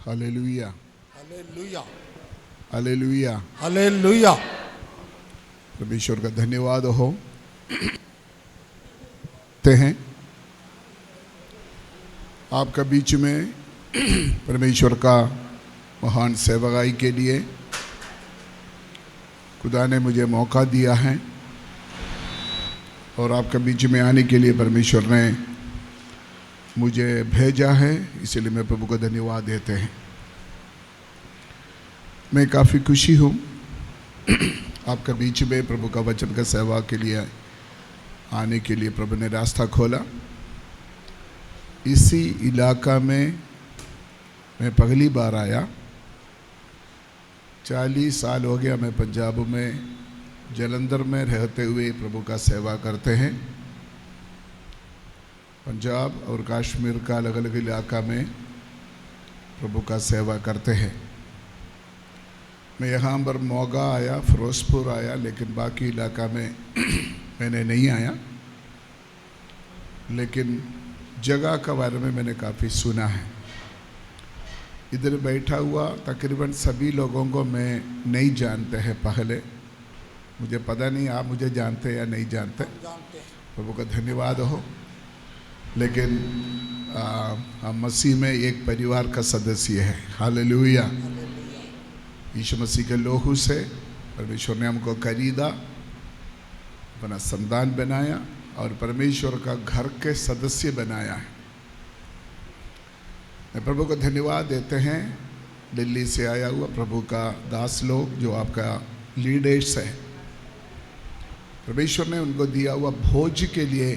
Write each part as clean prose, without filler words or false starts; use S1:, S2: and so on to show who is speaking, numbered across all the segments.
S1: Hallelujah,
S2: hallelujah,
S1: hallelujah.
S2: Hallelujah.
S1: परमेश्वर का धन्यवाद हो। ते हैं आपका बीच में परमेश्वर का महान सेवकाई के लिए खुदा ने मुझे मौका दिया है और आपका बीच में आने के लिए परमेश्वर ने मुझे भेजा है, इसलिए मैं प्रभु को धन्यवाद देते हैं। मैं काफ़ी खुशी हूँ आपका बीच में प्रभु का वचन का सेवा के लिए आने के लिए प्रभु ने रास्ता खोला। इसी इलाका में मैं पहली बार आया। 40 साल हो गया मैं पंजाब में जलंधर में रहते हुए प्रभु का सेवा करते हैं। पंजाब और कश्मीर का अलग अलग इलाका में प्रभु का सेवा करते हैं। मैं यहाँ पर मोगा आया, फिरोजपुर आया, लेकिन बाकी इलाका में मैंने नहीं आया। लेकिन जगह के बारे में मैंने काफ़ी सुना है। इधर बैठा हुआ तकरीबन सभी लोगों को मैं नहीं जानते हैं। पहले मुझे पता नहीं आप मुझे जानते या नहीं जानते, प्रभु का धन्यवाद हो। लेकिन हम मसीह में एक परिवार का सदस्य है। हालेलुया। यीशु मसीह के लोहू से परमेश्वर ने हमको खरीदा, अपना संतान बनाया और परमेश्वर का घर के सदस्य बनाया है। मैं प्रभु को धन्यवाद देते हैं। दिल्ली से आया हुआ प्रभु का दास लोग जो आपका लीडर्स है, परमेश्वर ने उनको दिया हुआ भोज के लिए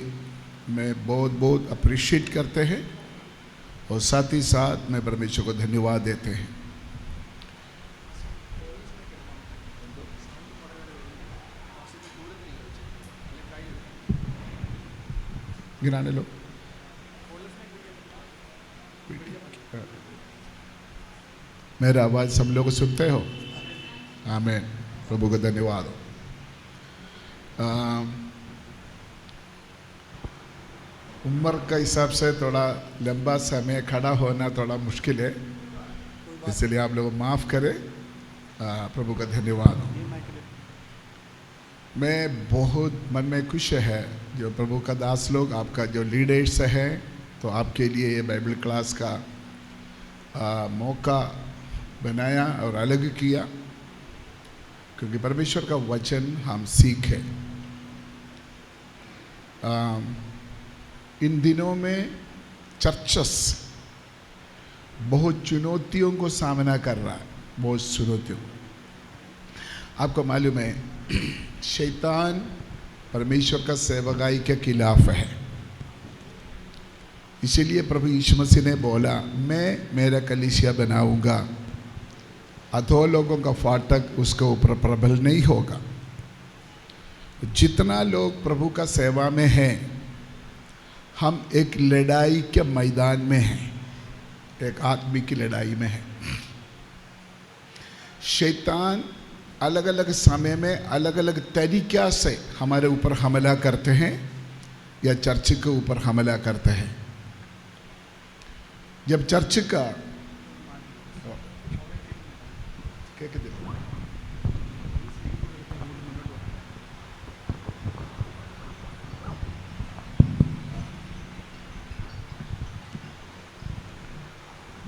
S1: मैं बहुत बहुत अप्रिशिएट करते हैं और साथ ही साथ मैं परमेश्वर को धन्यवाद देते हैं। गिराने लो। मेरा आवाज सब लोग सुनते हो? आमीन। प्रभु का धन्यवाद हो। उम्र का हिसाब से थोड़ा लंबा समय खड़ा होना थोड़ा मुश्किल है, इसलिए आप लोग माफ़ करें। प्रभु का धन्यवाद हो। मैं बहुत मन में खुश है जो प्रभु का दास लोग आपका जो लीडर्स है, तो आपके लिए ये बाइबल क्लास का मौका बनाया और अलग किया, क्योंकि परमेश्वर का वचन हम सीखें। इन दिनों में चर्चस बहुत चुनौतियों को सामना कर रहा है, बहुत चुनौतियों। आपको मालूम है शैतान परमेश्वर का सेवकाई के खिलाफ है। इसीलिए प्रभु यीशु मसीह ने बोला, मैं मेरा कलीसिया बनाऊंगा, अधो लोगों का फाटक उसके ऊपर प्रबल नहीं होगा। जितना लोग प्रभु का सेवा में हैं, हम एक लड़ाई के मैदान में हैं, एक आत्मी की लड़ाई में है। शैतान अलग अलग समय में अलग अलग तरीक़ा से हमारे ऊपर हमला करते हैं या चर्च के ऊपर हमला करते हैं। जब चर्च का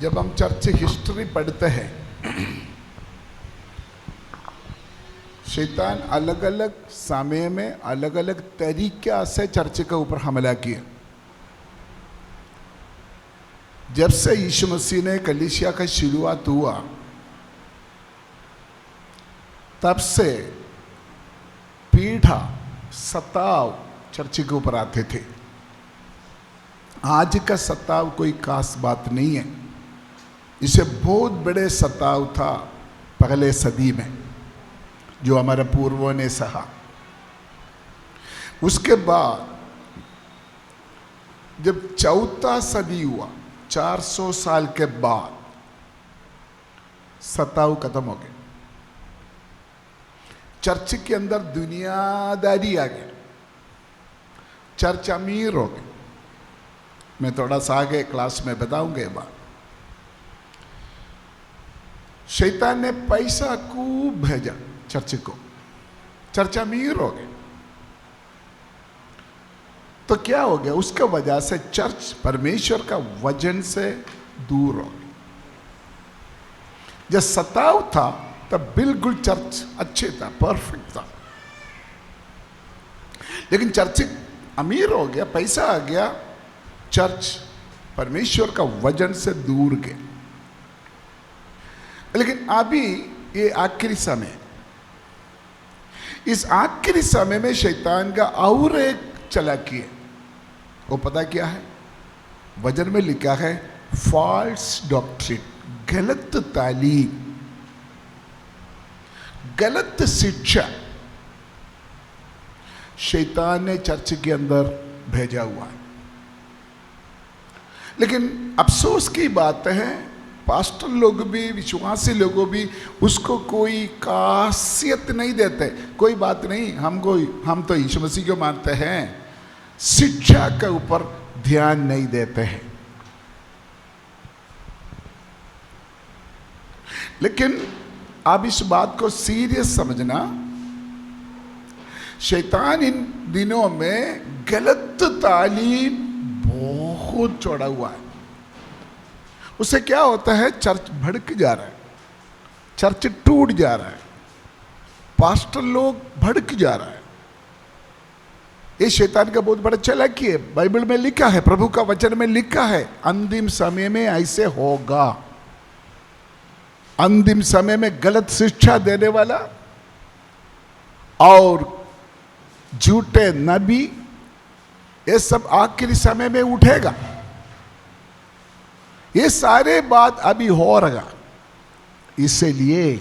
S1: जब हम चर्च हिस्ट्री पढ़ते हैं, शैतान अलग अलग समय में अलग अलग तरीक़ा से चर्च के ऊपर हमला किया। जब से यीशु मसीह ने कलीसिया का शुरुआत हुआ, तब से पीढ़ा सताव चर्च के ऊपर आते थे। आज का सताव कोई खास बात नहीं है, इसे बहुत बड़े सताव था पहले सदी में जो हमारे पूर्वों ने सहा। उसके बाद जब चौथा सदी हुआ, 400 साल के बाद सताव खत्म हो गए। चर्च के अंदर दुनियादारी आ गई, चर्च अमीर हो गई। मैं थोड़ा सा आगे क्लास में बताऊंगा ये बात। शैतान ने पैसा खूब भेजा चर्च को, चर्च अमीर हो गए। तो क्या हो गया, उसका वजह से चर्च परमेश्वर का वचन से दूर हो गई। जब सताव था तब बिल्कुल चर्च अच्छे था, परफेक्ट था, लेकिन चर्च अमीर हो गया, पैसा आ गया, चर्च परमेश्वर का वचन से दूर गए। लेकिन अभी ये आखिरी समय, इस आखिरी समय में शैतान का और एक चालाकी है। वो पता क्या है? वचन में लिखा है फॉल्स डॉक्ट्रिन, गलत तालीम, गलत शिक्षा शैतान ने चर्च के अंदर भेजा हुआ है। लेकिन अफसोस की बात है, पास्टर लोग भी, विश्वासी लोग भी उसको कोई खासियत नहीं देते। कोई बात नहीं, हम तो यीशु मसीह को मानते हैं, शिक्षा के ऊपर ध्यान नहीं देते हैं। लेकिन आप इस बात को सीरियस समझना, शैतान इन दिनों में गलत तालीम बहुत चौड़ा हुआ है। उससे क्या होता है? चर्च भड़क जा रहा है, चर्च टूट जा रहा है, पास्टर लोग भड़क जा रहा है। ये शैतान का बहुत बड़ा चालाकी है। बाइबल में लिखा है, प्रभु का वचन में लिखा है, अंतिम समय में ऐसे होगा। अंतिम समय में गलत शिक्षा देने वाला और झूठे नबी, ये सब आखिरी समय में उठेगा। ये सारे बात अभी हो रहा। इसलिए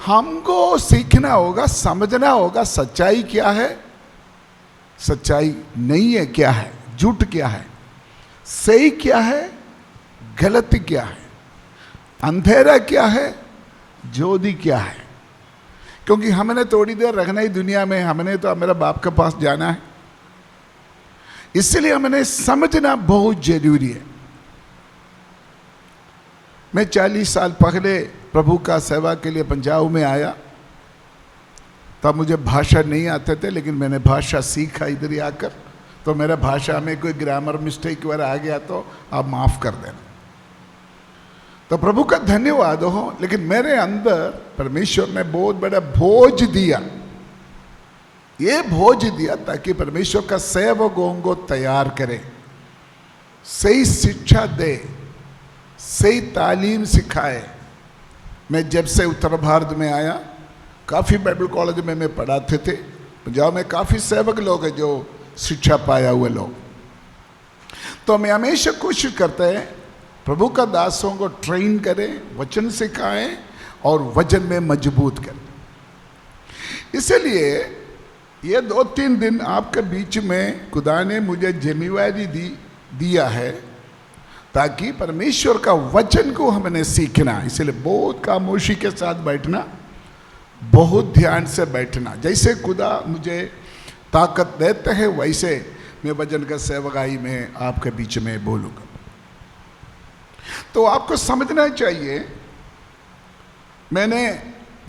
S1: हमको सीखना होगा, समझना होगा सच्चाई क्या है, सच्चाई नहीं है क्या है, झूठ क्या है, सही क्या है, गलत क्या है, अंधेरा क्या है, ज्योति क्या है। क्योंकि हमने थोड़ी देर रहना ही दुनिया में, हमने तो मेरा बाप के पास जाना है। इसलिए हमने समझना बहुत जरूरी है। मैं 40 साल पहले प्रभु का सेवा के लिए पंजाब में आया, तब मुझे भाषा नहीं आते थे, लेकिन मैंने भाषा सीखा इधर ही आकर। तो मेरा भाषा में कोई ग्रामर मिस्टेक वगैरह आ गया तो आप माफ़ कर देना। तो प्रभु का धन्यवाद हो। लेकिन मेरे अंदर परमेश्वर ने बहुत बड़ा भोज दिया। ये भोज दिया ताकि परमेश्वर का सेवकों को तैयार करे, सही शिक्षा दे, सही तालीम सिखाए। मैं जब से उत्तर भारत में आया, काफ़ी बाइबल कॉलेज में मैं पढ़ाते थे। पंजाब में काफ़ी सेवक लोग हैं जो शिक्षा पाया हुए लोग। तो मैं हमेशा कोशिश करते हैं प्रभु का दासों को ट्रेन करें, वचन सिखाएं और वचन में मजबूत करें। इसलिए ये 2-3 दिन आपके बीच में खुदा ने मुझे जिम्मेवारी दिया है ताकि परमेश्वर का वचन को हमने सीखना। इसलिए बहुत खामोशी के साथ बैठना, बहुत ध्यान से बैठना। जैसे खुदा मुझे ताकत देते हैं वैसे मैं वचन का सेवकाई में आपके बीच में बोलूँगा। तो आपको समझना चाहिए, मैंने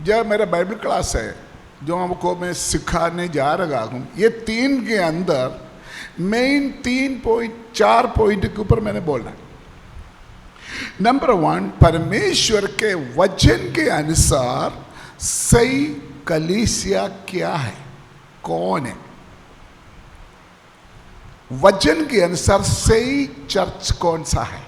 S1: जब मेरा बाइबल क्लास है जो आपको मैं सिखाने जा रहा हूँ, ये 3 के अंदर मेन 4 पॉइंट के ऊपर मैंने बोलना है। नंबर 1, परमेश्वर के वचन के अनुसार सही कलीसिया क्या है, कौन है। वचन के अनुसार सही चर्च कौन सा है,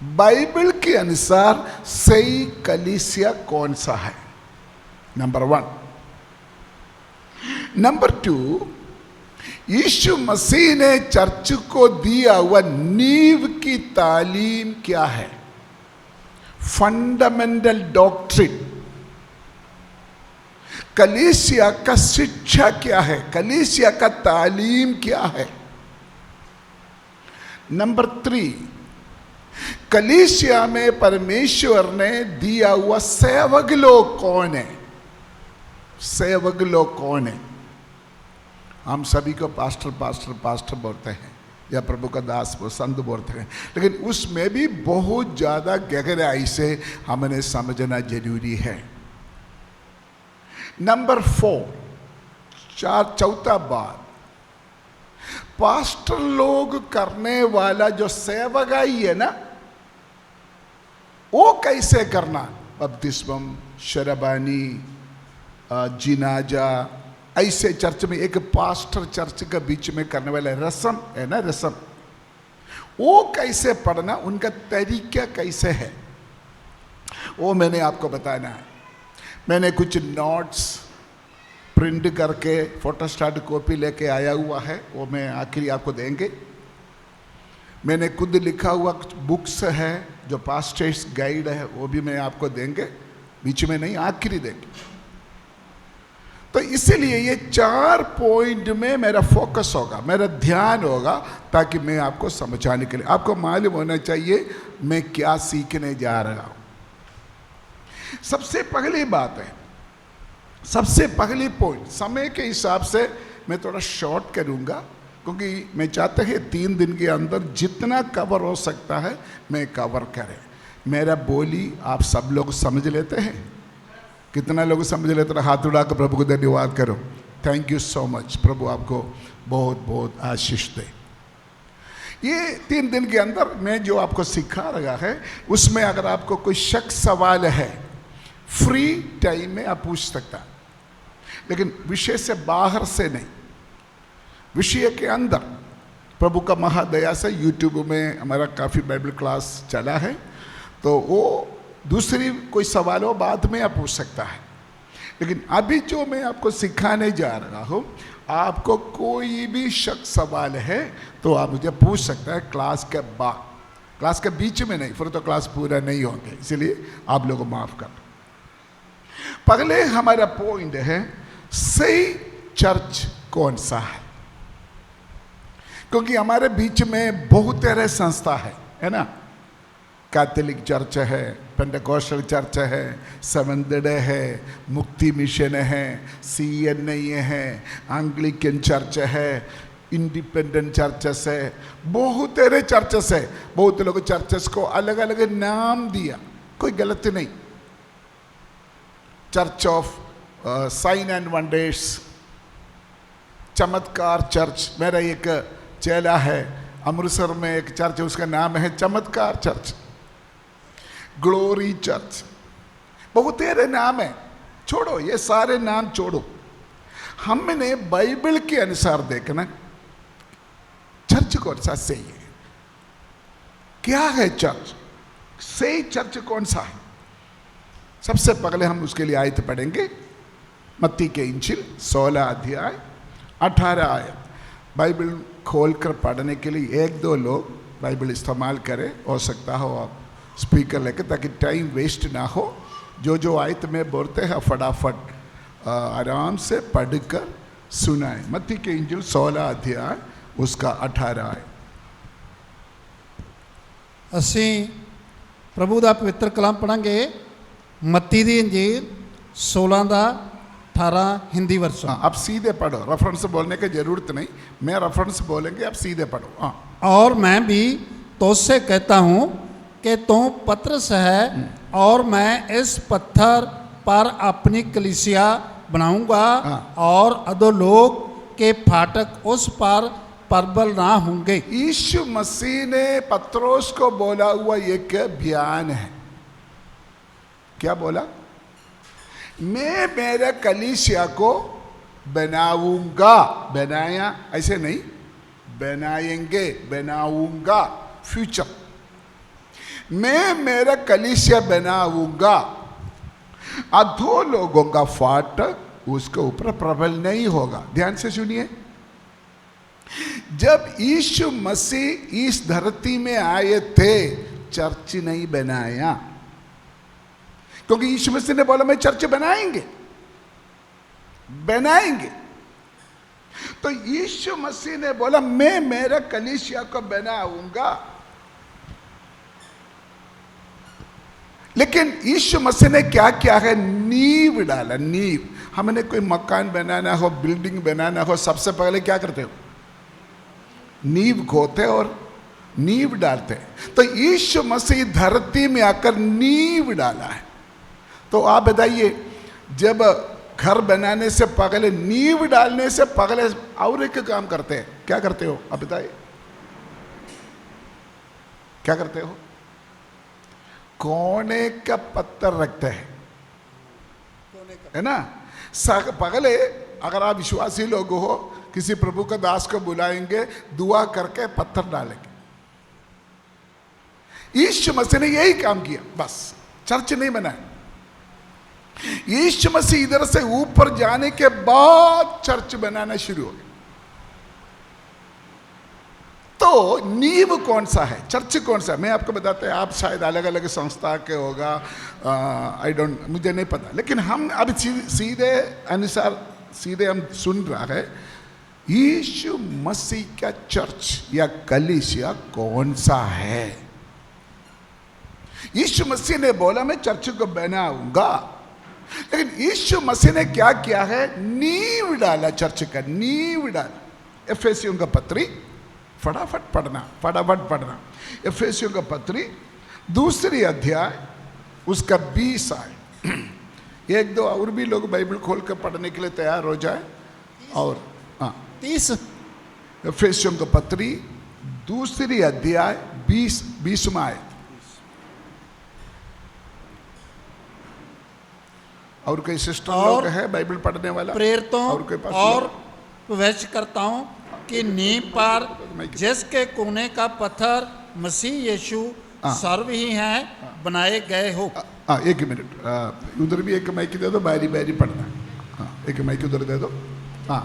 S1: बाइबल के अनुसार सही कलीसिया कौन सा है, नंबर 1। नंबर 2, यीशु मसीह ने चर्च को दिया हुआ नींव की तालीम क्या है, फंडामेंटल डॉक्ट्रिन। कलीसिया का शिक्षा क्या है, कलीसिया का तालीम क्या है। नंबर 3, कलीसिया में परमेश्वर ने दिया हुआ सेवक लोग कौन है, सेवक लोग कौन है। हम सभी को पास्टर पास्टर पास्टर बोलते हैं, या प्रभु का दास संत बोलते हैं, लेकिन उसमें भी बहुत ज़्यादा गहराई से हमने समझना जरूरी है। नंबर 4, चौथा बात, पास्टर लोग करने वाला जो सेवकाई है ना, वो कैसे करना, बपतिस्मम, शरबानी, जिनाजा, ऐसे चर्च में एक पास्टर चर्च के बीच में करने वाला रस्म है ना, रस्म, वो कैसे पढ़ना, उनका तरीका कैसे है, वो मैंने आपको बताना है। मैंने कुछ नोट्स प्रिंट करके फोटोस्टाट कॉपी लेके आया हुआ है, वो मैं आखिरी आपको देंगे। मैंने खुद लिखा हुआ कुछ बुक्स है जो पास्टर्स गाइड है, वो भी मैं आपको देंगे, बीच में नहीं, आखिरी देंगे। तो इसीलिए ये 4 पॉइंट में मेरा फोकस होगा, मेरा ध्यान होगा, ताकि मैं आपको समझाने के लिए, आपको मालूम होना चाहिए मैं क्या सीखने जा रहा हूं। सबसे पहली बात है, सबसे पहली पॉइंट, समय के हिसाब से मैं थोड़ा शॉर्ट करूंगा, क्योंकि मैं चाहता है 3 दिन के अंदर जितना कवर हो सकता है मैं कवर करें। मेरा बोली आप सब लोग समझ लेते हैं? कितना लोग समझ लेते हैं? हाथ उड़ा कर प्रभु को धन्यवाद करो। थैंक यू सो मच, प्रभु आपको बहुत बहुत आशीष दे। ये 3 दिन के अंदर मैं जो आपको सिखा रहा है, उसमें अगर आपको कोई शक सवाल है, फ्री टाइम में आप पूछ सकता, लेकिन विषय से बाहर से नहीं, विषय के अंदर। प्रभु का महादया से यूट्यूब में हमारा काफ़ी बाइबल क्लास चला है, तो वो दूसरी कोई सवाल हो बाद में आप पूछ सकता है। लेकिन अभी जो मैं आपको सिखाने जा रहा हूँ, आपको कोई भी शक सवाल है तो आप मुझे पूछ सकता है क्लास के बाद, क्लास के बीच में नहीं, फिर तो क्लास पूरा नहीं होंगे, इसलिए आप लोगों को माफ कर। पहले हमारा पॉइंट है, सही चर्च कौन सा है, क्योंकि हमारे बीच में बहुत तरह संस्था है ना। कैथोलिक चर्च है, पेंटेकोस्टल चर्च है, सेवेंथ डे है, मुक्ति मिशन है, CNI है, एंग्लिकन चर्च है, इंडिपेंडेंट चर्चेस है, बहुत तरह चर्चेस है। बहुत लोग चर्चेस को अलग अलग नाम दिया, कोई गलती नहीं। Church of sine and wonders, चमत्कार चर्च, मेरा एक चेला है अमृतसर में एक चर्च है, उसका नाम है चमत्कार चर्च, ग्लोरी चर्च, बहुत सारे नाम है। छोड़ो ये सारे नाम छोड़ो, हमने बाइबल के अनुसार देखना चर्च कौन सा सही है, क्या है चर्च, सही चर्च कौन सा है। सबसे पहले हम उसके लिए आयत पढ़ेंगे, मत्ती के इंजिल 16 अध्याय 18 आयत। बाइबल खोलकर पढ़ने के लिए 1-2 लोग बाइबल इस्तेमाल करें, हो सकता हो आप स्पीकर लेकर, ताकि टाइम वेस्ट ना हो। जो आयत में बोलते हैं फटाफट आराम से पढ़कर सुनाए। मत्ती के इंजिल 16 अध्याय उसका 18 आयत।
S2: ਅਸੀਂ ਪ੍ਰਭੂ ਦਾ ਪਵਿੱਤਰ ਕਲਾਮ ਪੜਾਂਗੇ, ਮੱਤੀ ਦੀ ਇੰਜੀਲ 16 ਦਾ 18 हिंदी वर्षन।
S1: हाँ, आप सीधे पढ़ो, रेफरेंस बोलने की जरूरत नहीं, मैं रेफरेंस बोलेंगे, आप सीधे पढ़ो। हाँ।
S2: और मैं भी तुझसे कहता हूँ कि तू पतरस है, और मैं इस पत्थर पर अपनी कलीसिया बनाऊंगा, और अधोलोक के फाटक उस पर प्रबल ना होंगे।
S1: यीशु मसीह ने पत्रोस को बोला हुआ एक बयान है, क्या बोला? मैं मेरे कलीसिया को बनाऊंगा, बनाया ऐसे नहीं, बनाएंगे, बनाऊंगा, फ्यूचर। मैं मेरा कलीसिया बनाऊंगा, अधो लोगों का फाटक उसके ऊपर प्रबल नहीं होगा। ध्यान से सुनिए, जब यीशु मसीह इस धरती में आए थे, चर्च नहीं बनाया, क्योंकि यीशु मसीह ने बोला मैं चर्च बनाएंगे, बनाएंगे। तो यीशु मसीह ने बोला मैं मेरा कलीसिया को बनाऊंगा, लेकिन यीशु मसीह ने क्या किया है? नींव डाला, नींव। हमने कोई मकान बनाना हो, बिल्डिंग बनाना हो, सबसे पहले क्या करते हो? नींव खोते और नींव डालते। तो यीशु मसीह धरती में आकर नींव डाला है। तो आप बताइए, जब घर बनाने से पहले, नींव डालने से पहले और एक काम करते हैं, क्या करते हो आप बताइए, क्या करते हो? कोने का पत्थर रखते हैं, है ना। पहले अगर आप विश्वासी लोग हो, किसी प्रभु का दास को बुलाएंगे, दुआ करके पत्थर डालेंगे। यीशु मसीह ने यही काम किया, बस चर्च नहीं बनाया। यीशु मसीह इधर से ऊपर जाने के बाद चर्च बनाना शुरू हो गया। तो नींव कौन सा है, चर्च कौन सा है, मैं आपको बताते हैं। आप शायद अलग अलग संस्था के होगा, आई डोंट, मुझे नहीं पता, लेकिन हम अब सीधे अनुसार सीधे हम सुन रहा है, यीशु मसीह का चर्च या कलीसिया कौन सा है। यीशु मसीह ने बोला मैं चर्च को बनाऊंगा, लेकिन यीशु मसीह ने क्या किया है, नींव डाला, चर्च का नींव डाला। एफेसियों का पत्री, फटाफट पढ़ना। एफेसियों का पत्री 2 अध्याय उसका 20 आए। एक दो और भी लोग बाइबल खोल कर पढ़ने के लिए तैयार हो जाए। और
S2: 30
S1: एफेसियों का पत्री 2 अध्याय 20 में आए। और कोई सिस्टर लोग है बाइबल पढ़ने वाला,
S2: प्रेरितों
S1: और कोई पास
S2: और प्रवचनकर्ताओं की नींव पर जिसके कोने का पत्थर मसीह यीशु सर्व ही हैं बनाए गए हो।
S1: एक मिनट, उधर भी एक माइक दे दो, बारी बारी पढ़ना। हाँ, एक माइक उधर दे दो। हाँ,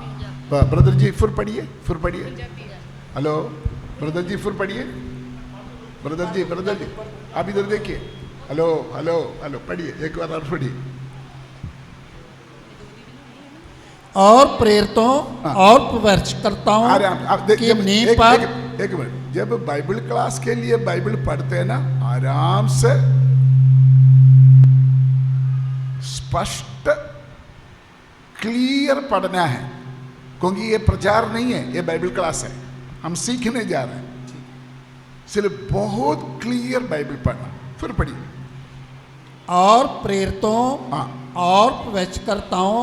S1: ब्रदर जी फिर पढ़िए। हेलो ब्रदर जी, फिर पढ़िए। ब्रदर जी आप इधर देखिए। हेलो पढ़िए, एक बार और पढ़िए।
S2: और प्रेरितों और प्रवचनकर्ताओं की नींव पर।
S1: एक मिनट, जब बाइबल क्लास के लिए बाइबल पढ़ते हैं ना, आराम से स्पष्ट क्लियर पढ़ना है, क्योंकि ये प्रचार नहीं है, ये बाइबल क्लास है, हम सीखने जा रहे हैं। इसलिए बहुत क्लियर बाइबल पढ़ना। फिर पढ़िए।
S2: और प्रेरितों और प्रवचनकर्ताओं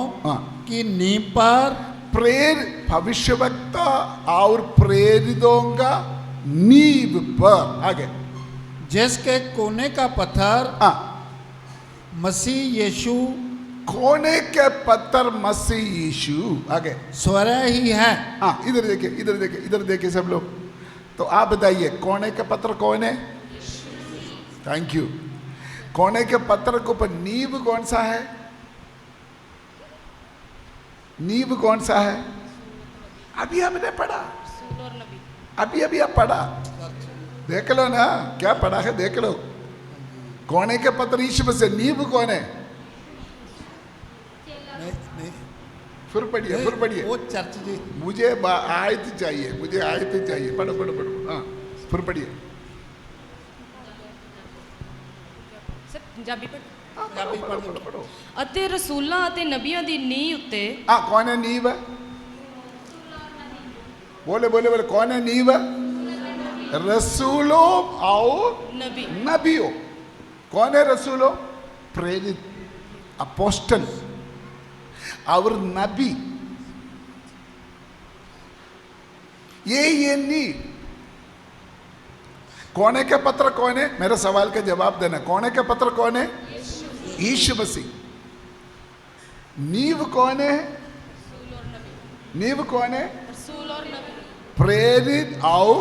S2: की नींव पर
S1: भविष्यवक्ता और प्रेरितों का नींव पर, आगे,
S2: जिसके कोने का पत्थर मसीह यीशु,
S1: कोने के पत्थर मसीह यीशु, आगे,
S2: स्वयं ही है।
S1: इधर देखिए सब लोग। तो आप बताइए, कोने के पत्थर कौन है? Thank you. कोने के पत्थर के ऊपर नींव कौन सा है? नींव कौन सा है? अभी हमने पढ़ा, अभी आप पढ़ा, देख लो ना क्या पढ़ा है, देख लो। कोने के पत्थर यीशु से, नींव कौन है? फिर पढ़िए।
S2: वो चर्च जी,
S1: मुझे आयत चाहिए, पढ़ो। हाँ, फिर पढ़िए।
S3: ਪੰਜਾਬੀ
S1: पढ़ो।
S3: ਅਤੇ ਰਸੂਲਾਂ ਅਤੇ ਨਬੀਆਂ ਦੀ ਨੀਂਹ ਉੱਤੇ।
S1: कौन है नींव? बोले कौन है नींव? रसूलों और नबियों। कौन है रसूलों? प्रेरित, अपोस्टल और नबी। ये नींव। कोने के पत्र कौन है? मेरे सवाल का जवाब देना। कोने के पत्र कौन है? यीशु मसीह। नींव कौन है? नींव कौन है? प्रेरित और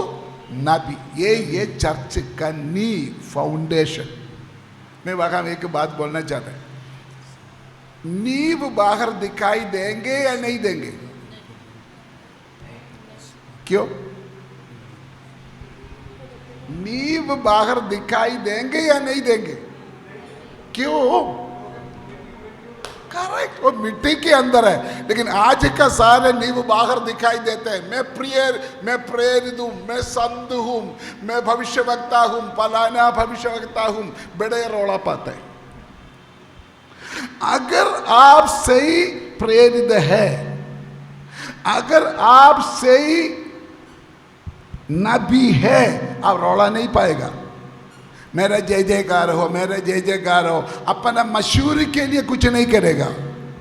S1: नबी। ये चर्च का नींव, फाउंडेशन। मैं वहां एक बात बोलना चाहता हूं, नींव बाहर दिखाई देंगे या नहीं देंगे? क्यों? नींव बाहर दिखाई देंगे या नहीं देंगे? क्यों? करेक्ट, वो मिट्टी के अंदर है, लेकिन आज का सारे नींव बाहर दिखाई देते हैं। मैं प्रेरित हूं, मैं संत हूं, मैं भविष्यवक्ता हूं, फलाना भविष्यवक्ता हूं, बड़े रौला पाते हैं। अगर आप सही प्रेरित है, अगर आप सही नबी है, अब रौला नहीं पाएगा। मेरा जय जयकार हो, मेरा जय जयकार हो, अपना मशहूरी के लिए कुछ नहीं करेगा।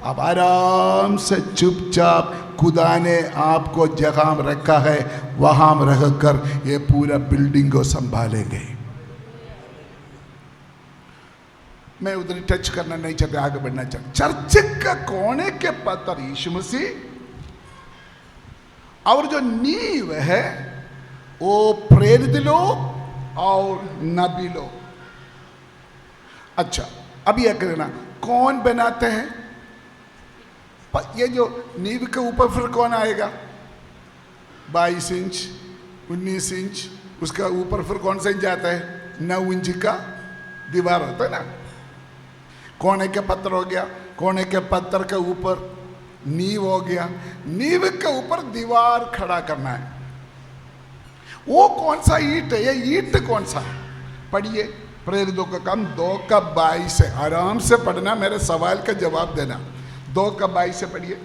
S1: अब आराम से चुपचाप खुदा ने आपको जगह में रखा है, वहां रहकर ये पूरा बिल्डिंग को संभालेंगे। मैं उधर टच करना नहीं चाहता, आगे बढ़ना चाहता। चर्च का कोने के पत्थर यीशु मसीह, और जो नींव है वो प्रेरित लोग और नबी लोग। अच्छा, अब यह करना, कौन बनाते हैं? ये जो नींव के ऊपर फिर कौन आएगा? 22 इंच 19 इंच, उसका ऊपर फिर कौन सा इंच आता है? 9 इंच का दीवार होता है ना। कोने के पत्थर हो गया, कोने के पत्थर के ऊपर नींव हो गया, नींव के ऊपर दीवार खड़ा करना है। वो कौन सा ईंट है? ये ईंट कौन सा? पढ़िए प्रेरितों का काम 2:22 है। आराम से पढ़ना, मेरे सवाल का जवाब देना। 2:22 से पढ़िए।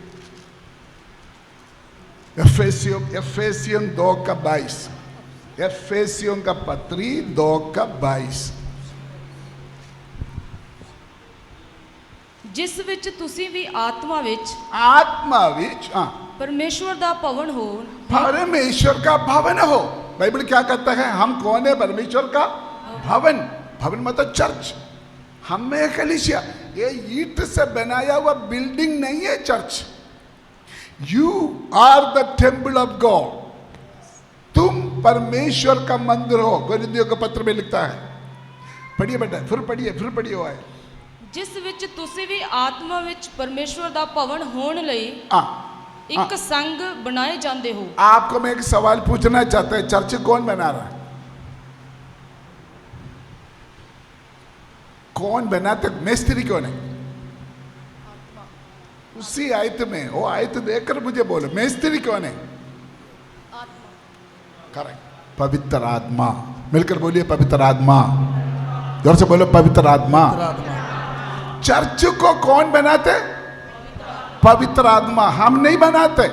S1: एफेसियन 2:22, एफेसियन का पत्री 2:22।
S3: ਜਿਸ ਵਿੱਚ ਤੁਸੀਂ ਵੀ ਆਤਮਾ ਵਿੱਚ
S1: हाँ,
S3: परमेश्वर ਦਾ भवन हो।
S1: परमेश्वर का भवन हो। बाइबल क्या कहता है? हम कौन है? परमेश्वर का भवन। भवन मतलब चर्च। हम में कलीसिया, ये ईंट से बनाया हुआ बिल्डिंग नहीं है church. You are the temple of God. तुम परमेश्वर का मंदिर हो, कोरिन्थियों के पत्र में लिखता है। पढ़िए बेटा, फिर पढ़िए हुआ है।
S3: ਜਿਸ ਵਿੱਚ ਤੁਸੀਂ ਵੀ ਆਤਮਾ ਵਿੱਚ ਪਰਮੇਸ਼ਵਰ ਦਾ ਭਵਨ ਹੋਣ ਲਈ ਇੱਕ ਸੰਗ ਬਣਾਏ ਜਾਂਦੇ ਹੋ।
S1: आपको मैं एक सवाल पूछना चाहता है, चर्च कौन बना रहा है? कौन बनाते? मिस्त्री कौन है? उसी आयत में, वो आयत देखकर मुझे बोलो, मिस्त्री कौन है? करेक्ट, पवित्र आत्मा। मिलकर बोलिए पवित्र आत्मा। जोर से बोलो पवित्र आत्मा। चर्च को कौन बनाते? पवित्र आत्मा। हम नहीं बनाते,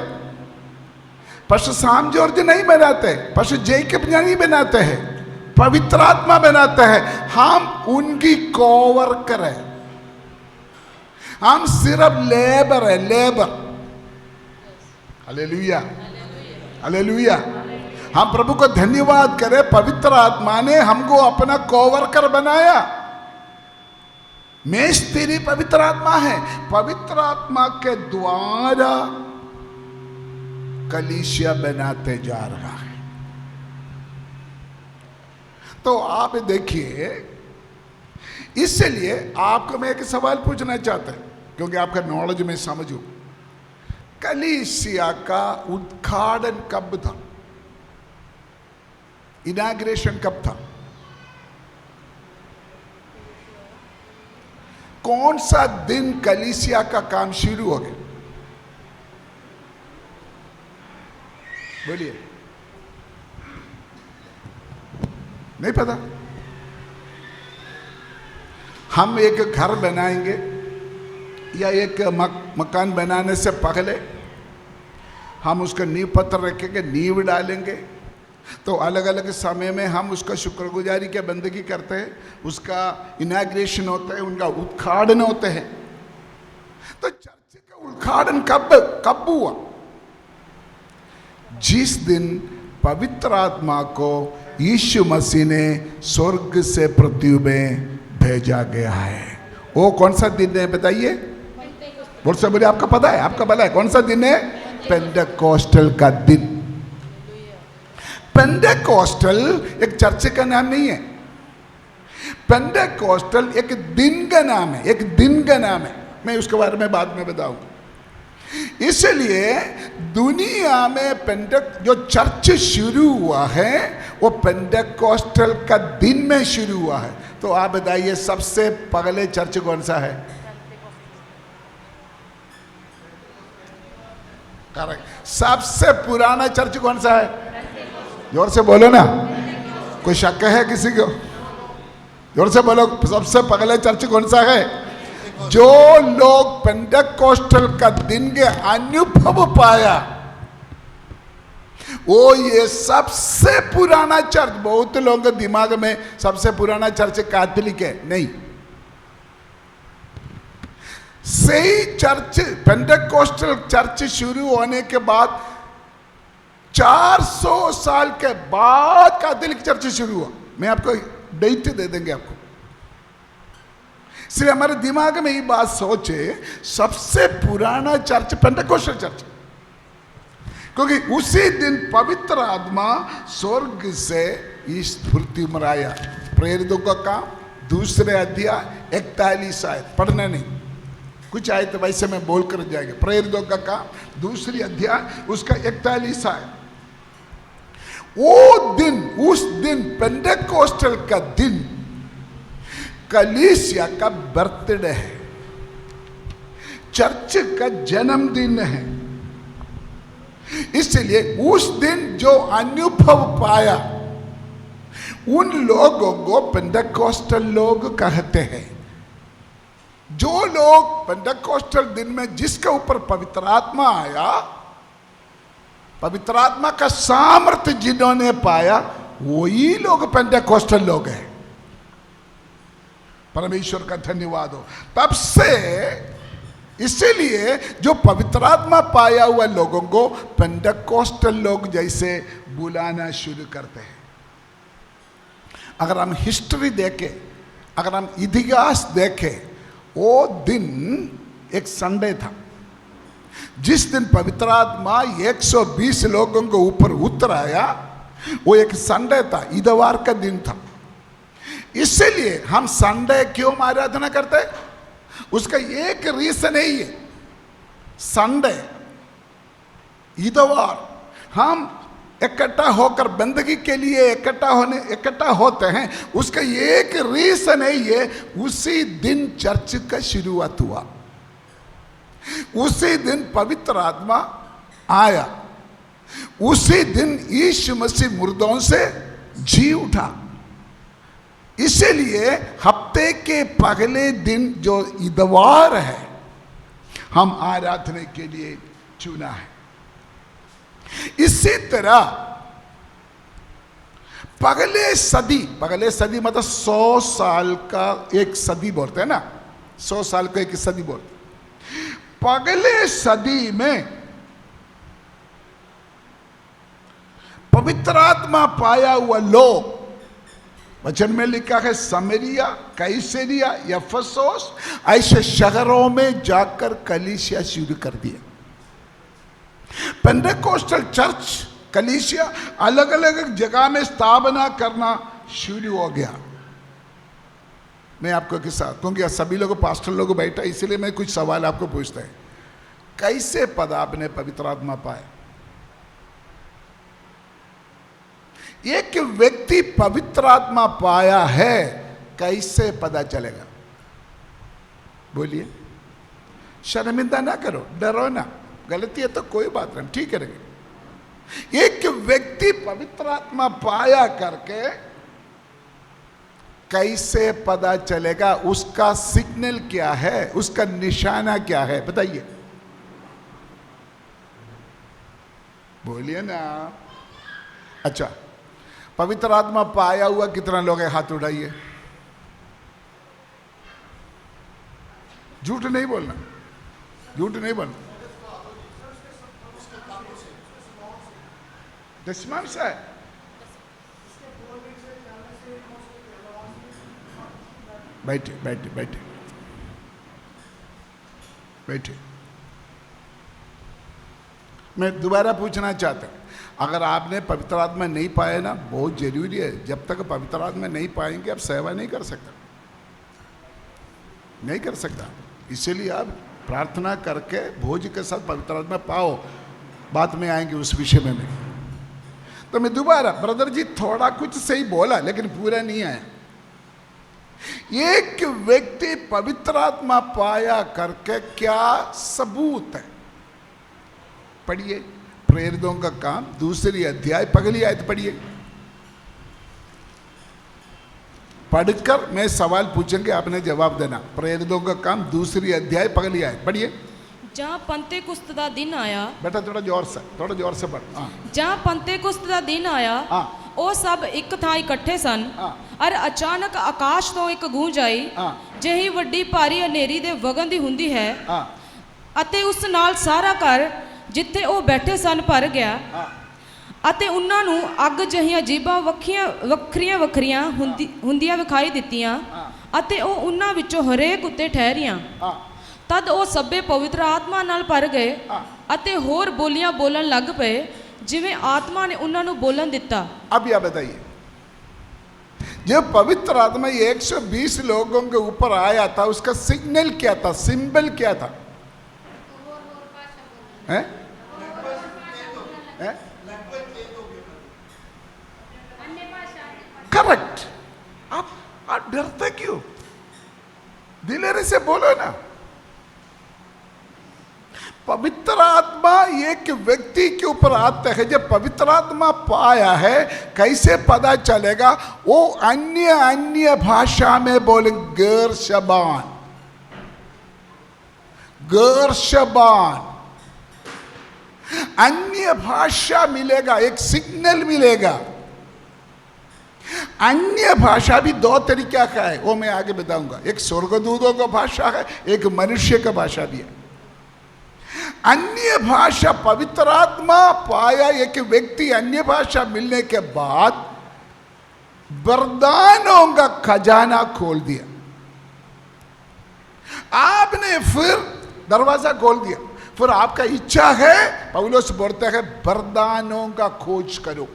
S1: पास्टर शाम जॉर्ज नहीं बनाते, पास्टर जैकब नहीं बनाते हैं, पवित्र आत्मा बनाते हैं। हम उनकी कोवर्कर है, हम सिर्फ लेबर है, लेबर। Hallelujah, hallelujah. हम प्रभु को धन्यवाद करें, पवित्र आत्मा ने हमको अपना कोवर्कर बनाया। मेस्त्री पवित्र आत्मा है। पवित्र आत्मा के द्वारा कलीसिया बनाते जा रहा है। तो आप देखिए, इसलिए आपको मैं एक सवाल पूछना चाहता हूं, क्योंकि आपका नॉलेज में समझूं। कलीसिया का उद्घाटन कब था? इनॉग्रेशन कब था? कौन सा दिन कलीसिया का काम शुरू हो गया? बोलिए, नहीं पता? हम एक घर बनाएंगे या एक मकान बनाने से पहले हम उसका नींव पत्थर रखेंगे, नींव डालेंगे, तो अलग अलग समय में हम उसका शुक्रगुजारी के बंदगी करते हैं, उसका इनॉग्रेशन होता है, उनका उद्घाटन होते हैं। तो चर्च का उद्घाटन कब हुआ? जिस दिन पवित्र आत्मा को यीशु मसीह ने स्वर्ग से पृथ्वी में भेजा गया है। वो कौन सा दिन है बताइए? बोल से बोले, आपका पता है, आपका भला है, कौन सा दिन है? पेंटेकोस्टल का दिन। पेंटेकोस्टल एक चर्च का नाम नहीं है, पेंटेकोस्टल एक दिन का नाम है, एक दिन का नाम है। मैं उसके बारे में बाद में बताऊंगा। इसलिए दुनिया में जो चर्च शुरू हुआ है वो पेंटेकोस्टल का दिन में शुरू हुआ है। तो आप बताइए सबसे पहले चर्च कौन सा है? करेक्ट। सबसे पुराना चर्च कौन सा है? जोर से बोलो ना, कोई शक है किसी को? जोर से बोलो, सबसे पहले चर्च कौन सा है? जो लोग पेंटेकोस्टल का दिन के अनुभव पाया वो ये सबसे पुराना चर्च, बहुत लोगों के दिमाग में सबसे पुराना चर्च कैथोलिक है, नहीं। सही चर्च पेंटेकोस्टल चर्च शुरू होने के बाद 400 साल के बाद कैथोलिक चर्च शुरू हुआ। मैं आपको डेट दे देंगे आपको। इसलिए हमारे दिमाग में ये बात सोचे, सबसे पुराना चर्च पेंटेकोस्टल चर्च, क्योंकि उसी दिन पवित्र आत्मा स्वर्ग से इस पृथ्वी में आया। प्रेरितों का काम 2 अध्याय 41 आयत, पढ़ना नहीं, कुछ आयत तो वैसे मैं बोल कर जाएगा। प्रेरितों का काम 2 अध्याय उसका 41 आयत। वो दिन, उस दिन पेंटेकोस्टल का दिन कलीसिया का बर्थडे है, चर्च का जन्मदिन है। इसलिए उस दिन जो अनुभव पाया उन लोगों को पेंटेकोस्टल लोग कहते हैं। जो लोग पेंटेकोस्टल दिन में जिसके ऊपर पवित्र आत्मा आया, पवित्र आत्मा का सामर्थ्य जिन्होंने पाया, वही लोग पेंटेकोस्टल लोग हैं। परमेश्वर का धन्यवाद हो। तब से इसीलिए जो पवित्र आत्मा पाया हुआ लोगों को पेंटेकोस्टल लोग जैसे बुलाना शुरू करते हैं। अगर हम हिस्ट्री देखें, अगर हम इतिहास देखें, वो दिन एक संडे था जिस दिन पवित्र आत्मा 120 लोगों के ऊपर उतर आया। वो एक संडे था, इतवार का दिन था। इसलिए हम संडे क्यों आराधना करते हैं? उसका एक रीजन है ये, संडे इतवार हम इकट्ठा होकर बंदगी के लिए इकट्ठा होते हैं। उसका एक रीजन है ये, उसी दिन चर्च का शुरुआत हुआ, उसी दिन पवित्र आत्मा आया, उसी दिन यीशु मसीह मुर्दों से जी उठा। इसलिए हफ्ते के पहले दिन जो इतवार है, हम आराधना के लिए चुना है। इसी तरह पगले सदी मतलब 100 साल का एक सदी बोलते हैं ना, 100 साल का एक सदी बोलते। पगले सदी में पवित्र आत्मा पाया हुआ लोग, वचन में लिखा है समरिया, कैसरिया, एफेसोस ऐसे शहरों में जाकर कलीसिया शुरू कर दिया। पेंटेकोस्टल चर्च कलीसिया अलग अलग जगह में स्थापना करना शुरू हो गया। मैं आपको किस्सा, क्योंकि सभी लोग पास्टर लोग बैठा, इसलिए मैं कुछ सवाल आपको पूछता है। कैसे पद आपने पवित्र आत्मा पाया? एक व्यक्ति पवित्र आत्मा पाया है, कैसे पता चलेगा? बोलिए, शर्मिंदा ना करो, डरो ना, गलती है तो कोई बात नहीं, ठीक है। एक व्यक्ति पवित्र आत्मा पाया करके कैसे पता चलेगा? उसका सिग्नल क्या है, उसका निशाना क्या है, बताइए, बोलिए ना। अच्छा, पवित्र आत्मा पाया हुआ कितना लोग है? हाथ उठाइए। झूठ नहीं बोलना, झूठ नहीं बोलना। दशमान सा है, बैठे बैठे बैठे बैठे। मैं दोबारा पूछना चाहता हूं, अगर आपने पवित्र आत्मा नहीं पाया ना, बहुत जरूरी है, जब तक पवित्र आत्मा नहीं पाएंगे आप सेवा नहीं कर सकता, नहीं कर सकता। इसीलिए आप प्रार्थना करके भोज के साथ पवित्र आत्मा पाओ। बात में आएंगे उस विषय में। तो मैं दोबारा, ब्रदर जी थोड़ा कुछ सही बोला लेकिन पूरा नहीं आया। एक व्यक्ति पवित्र आत्मा पाया करके क्या सबूत है? पढ़िए, प्रेरितों का काम 2 अध्याय पहली आयत पढ़िए। पढ़कर मैं सवाल पूछेंगे, आपने जवाब देना। प्रेरितों का काम 2 अध्याय पहली आयत पढ़िए।
S3: ਜਾਂ ਪੰਤੇਕੁਸਤ ਦਾ ਦਿਨ ਆਇਆ,
S1: बेटा थोड़ा जोर से पढ़। हाँ
S3: ਜਾਂ ਪੰਤੇਕੁਸਤ ਦਾ ਦਿਨ ਆਇਆ,
S1: हाँ
S3: ਉਹ ਸਭ ਇੱਕ ਥਾਂ ਇਕੱਠੇ ਸਨ।
S1: हाँ
S3: ਅਰ ਅਚਾਨਕ ਆਕਾਸ਼ ਤੋਂ ਇੱਕ ਗੂੰਜ ਆਈ,
S1: हाँ
S3: ਜਿਹੀ ਵੱਡੀ ਭਾਰੀ ਹਨੇਰੀ ਦੇ ਵਗਣ ਦੀ ਹੁੰਦੀ ਹੈ,
S1: हाँ
S3: ਅਤੇ ਉਸ ਨਾਲ ਸਾਰਾ ਘਰ ਜਿੱਥੇ ਉਹ ਬੈਠੇ ਸਨ ਭਰ ਗਿਆ।
S1: हाँ
S3: ਅਤੇ ਉਹਨਾਂ ਨੂੰ ਅੱਗ ਜਿਹੀਆਂ ਜੀਬਾਂ ਵੱਖਰੀਆਂ ਵੱਖਰੀਆਂ ਹੁੰਦੀਆਂ ਵਿਖਾਈ ਦਿੱਤੀਆਂ, ਅਤੇ ਉਹ ਉਹਨਾਂ ਵਿੱਚੋਂ ਹਰੇਕ ਉੱਤੇ ਠਹਿਰੀਆਂ।
S1: हाँ
S3: ਤਦ ਉਹ ਸਭੇ ਪਵਿੱਤਰ ਆਤਮਾ ਨਾਲ ਭਰ ਗਏ ਅਤੇ ਹੋਰ ਬੋਲੀਆਂ ਬੋਲਣ ਲੱਗ ਪਏ, ਜਿਵੇਂ ਆਤਮਾ ਨੇ ਉਹਨਾਂ ਨੂੰ ਬੋਲਣ ਦਿੱਤਾ।
S1: अब यह बताइए, जब पवित्र आत्मा 120 लोगों के ऊपर आया था, उसका सिग्नल क्या था, सिंबल क्या था? हैं? हैं? करेक्ट। आप डरते क्यों? दिलेरी से बोलो ना। पवित्र आत्मा एक व्यक्ति के ऊपर आता है, जब पवित्र आत्मा पाया है कैसे पता चलेगा? वो अन्य अन्य भाषा में बोले, गैर शबान, गैर शबान, अन्य भाषा मिलेगा, एक सिग्नल मिलेगा। अन्य भाषा भी दो तरीका का है, वो मैं आगे बताऊंगा। एक स्वर्गदूतों का भाषा है, एक मनुष्य का भाषा भी है। अन्य भाषा पवित्र आत्मा पाया एक व्यक्ति, अन्य भाषा मिलने के बाद वरदानों का खजाना खोल दिया। आपने फिर दरवाजा खोल दिया, फिर आपका इच्छा है, पौलुस बोलता है वरदानों का खोज करो,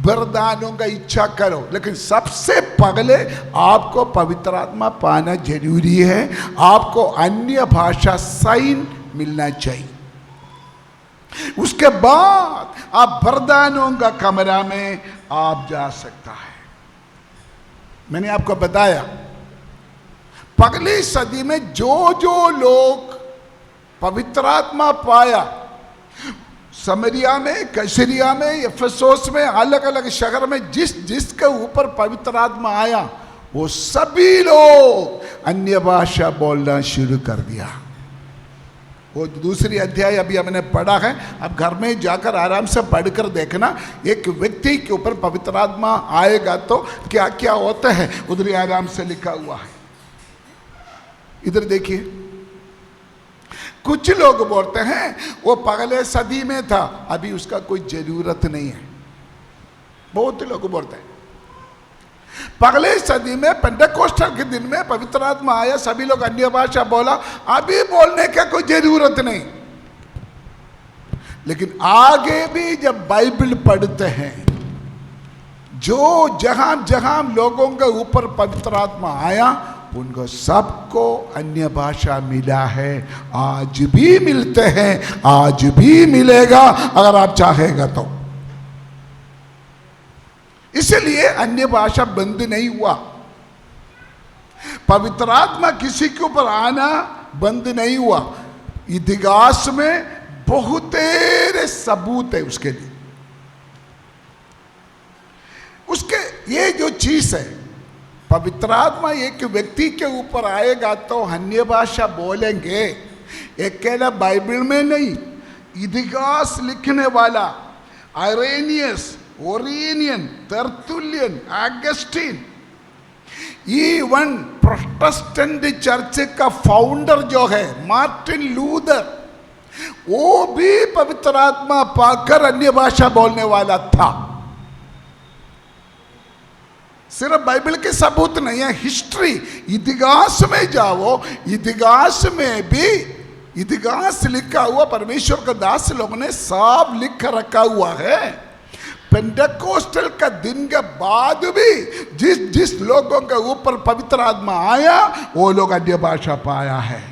S1: वरदानों का इच्छा करो, लेकिन सबसे पहले आपको पवित्र आत्मा पाना जरूरी है। आपको अन्य भाषा साइन मिलना चाहिए, उसके बाद आप वरदानों का कमरा में आप जा सकता है। मैंने आपको बताया पगली सदी में जो जो लोग पवित्र आत्मा पाया, समरिया में, कैसरिया में, एफेसोस में, अलग अलग शहर में जिसके ऊपर पवित्र आत्मा आया, वो सभी लोग अन्य भाषा बोलना शुरू कर दिया। वो दूसरी अध्याय अभी हमने पढ़ा है, अब घर में जाकर आराम से पढ़कर देखना। एक व्यक्ति के ऊपर पवित्र आत्मा आएगा तो क्या क्या होता है, उधर आराम से लिखा हुआ है। इधर देखिए, कुछ लोग बोलते हैं वो पहले सदी में था, अभी उसका कोई जरूरत नहीं है। बहुत लोग बोलते हैं पहले सदी में पेंटेकोस्टल के दिन में पवित्र आत्मा आया, सभी लोग अन्य भाषा बोला, अभी बोलने का कोई जरूरत नहीं। लेकिन आगे भी जब बाइबल पढ़ते हैं, जो जहां जहां लोगों के ऊपर पवित्र आत्मा आया, उनको सबको अन्य भाषा मिला है, आज भी मिलते हैं, आज भी मिलेगा अगर आप चाहेगा तो। इसलिए अन्य भाषा बंद नहीं हुआ, पवित्र आत्मा किसी के ऊपर आना बंद नहीं हुआ। इतिहास में बहुत तेरे सबूत है उसके लिए। उसके ये जो चीज है, पवित्र आत्मा एक व्यक्ति के ऊपर आएगा तो अन्य भाषा बोलेंगे, अकेला बाइबल में नहीं, इतिहास लिखने वाला आइरेनियस, ओरियनियन, Tertullian, Augustine, even Protestant church का फाउंडर जो है मार्टिन लूथर, वो भी पवित्र आत्मा पाकर अन्य भाषा बोलने वाला था। सिर्फ बाइबल के सबूत नहीं है, हिस्ट्री, इतिहास में जाओ, इतिहास में भी इतिहास लिखा हुआ, परमेश्वर का दास लोगों ने सब लिख रखा हुआ है। पेंटेकोस्टल का दिन के बाद भी जिस जिस लोगों के ऊपर पवित्र आत्मा आया, वो लोग अन्य भाषा पाया है।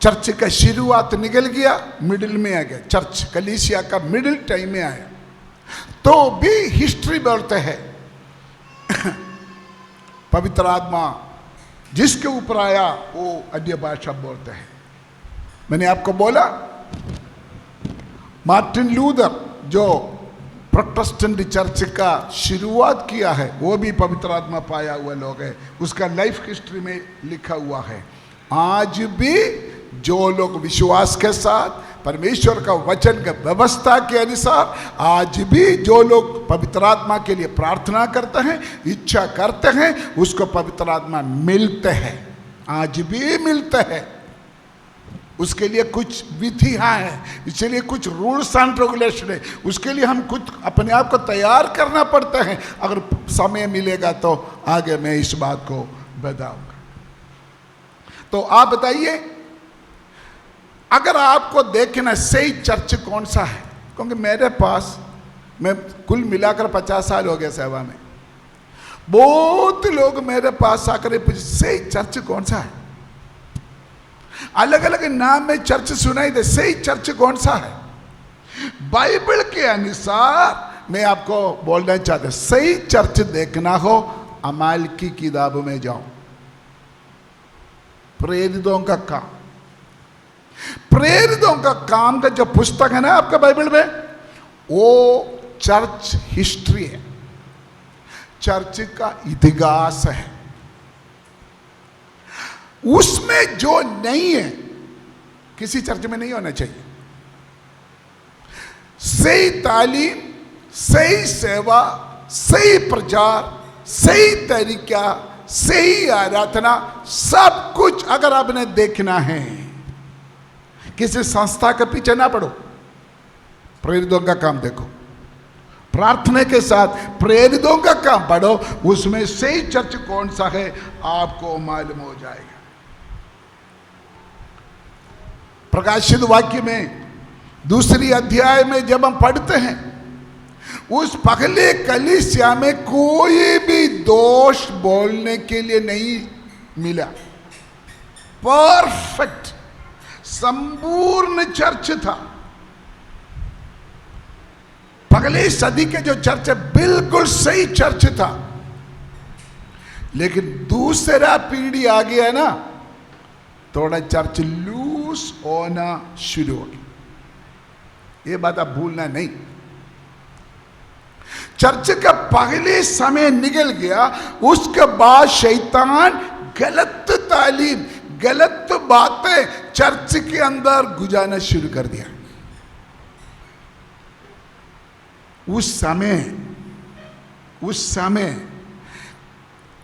S1: चर्च का शुरुआत निकल गया, मिडिल में आ गया, चर्च कलीसिया का मिडिल टाइम में आया, तो भी हिस्ट्री बोलते हैं पवित्र आत्मा जिसके ऊपर आया वो अन्य भाषा बोलते हैं। मैंने आपको बोला मार्टिन लूथर जो प्रोटेस्टेंट चर्च का शुरुआत किया है वो भी पवित्र आत्मा पाया हुआ लोग है, उसका लाइफ हिस्ट्री में लिखा हुआ है। आज भी जो लोग विश्वास के साथ परमेश्वर का वचन का व्यवस्था के अनुसार आज भी जो लोग पवित्र आत्मा के लिए प्रार्थना करते हैं, इच्छा करते हैं, उसको पवित्र आत्मा मिलते हैं, आज भी मिलते हैं। उसके लिए कुछ विधियां हैं, इसलिए कुछ रूल्स एंड रेगुलेशन है, उसके लिए हम कुछ अपने आप को तैयार करना पड़ता है। अगर समय मिलेगा तो आगे मैं इस बात को बताऊंगा। तो आप बताइए, अगर आपको देखना सही चर्च कौन सा है, क्योंकि मेरे पास, मैं कुल मिलाकर 50 साल हो गया सेवा में, बहुत लोग मेरे पास आकर पूछे सही चर्च कौन सा है, अलग अलग नाम में चर्च सुनाई दे, सही चर्च कौन सा है। बाइबल के अनुसार मैं आपको बोलना चाहता हूं, सही चर्च देखना हो अमाल की किताब में जाओ, प्रेरितों का काम, प्रेरितों का काम का जो पुस्तक है ना आपका बाइबल में, वो चर्च हिस्ट्री है, चर्च का इतिहास है। उसमें जो नहीं है किसी चर्च में नहीं होना चाहिए। सही तालीम, सही सेवा, सही प्रचार, सही तरीका, सही आराधना, सब कुछ अगर आपने देखना है, किसी संस्था के पीछे ना पड़ो, प्रेरितों का काम देखो, प्रार्थना के साथ प्रेरितों का काम पढ़ो, उसमें सही चर्च कौन सा है आपको मालूम हो जाएगा। प्रकाशित वाक्य में 2 अध्याय में जब हम पढ़ते हैं, उस पहले कलीसिया में कोई भी दोष बोलने के लिए नहीं मिला, परफेक्ट संपूर्ण चर्च था। पहली सदी के जो चर्च है बिल्कुल सही चर्च था, लेकिन दूसरा पीढ़ी आ गया ना, थोड़ा चर्च लूज होना शुरू हो गया। ये बात आप भूलना नहीं, चर्च का पहले समय निकल गया, उसके बाद शैतान गलत तालीम, गलत बातें चर्च के अंदर गुजारना शुरू कर दिया। उस समय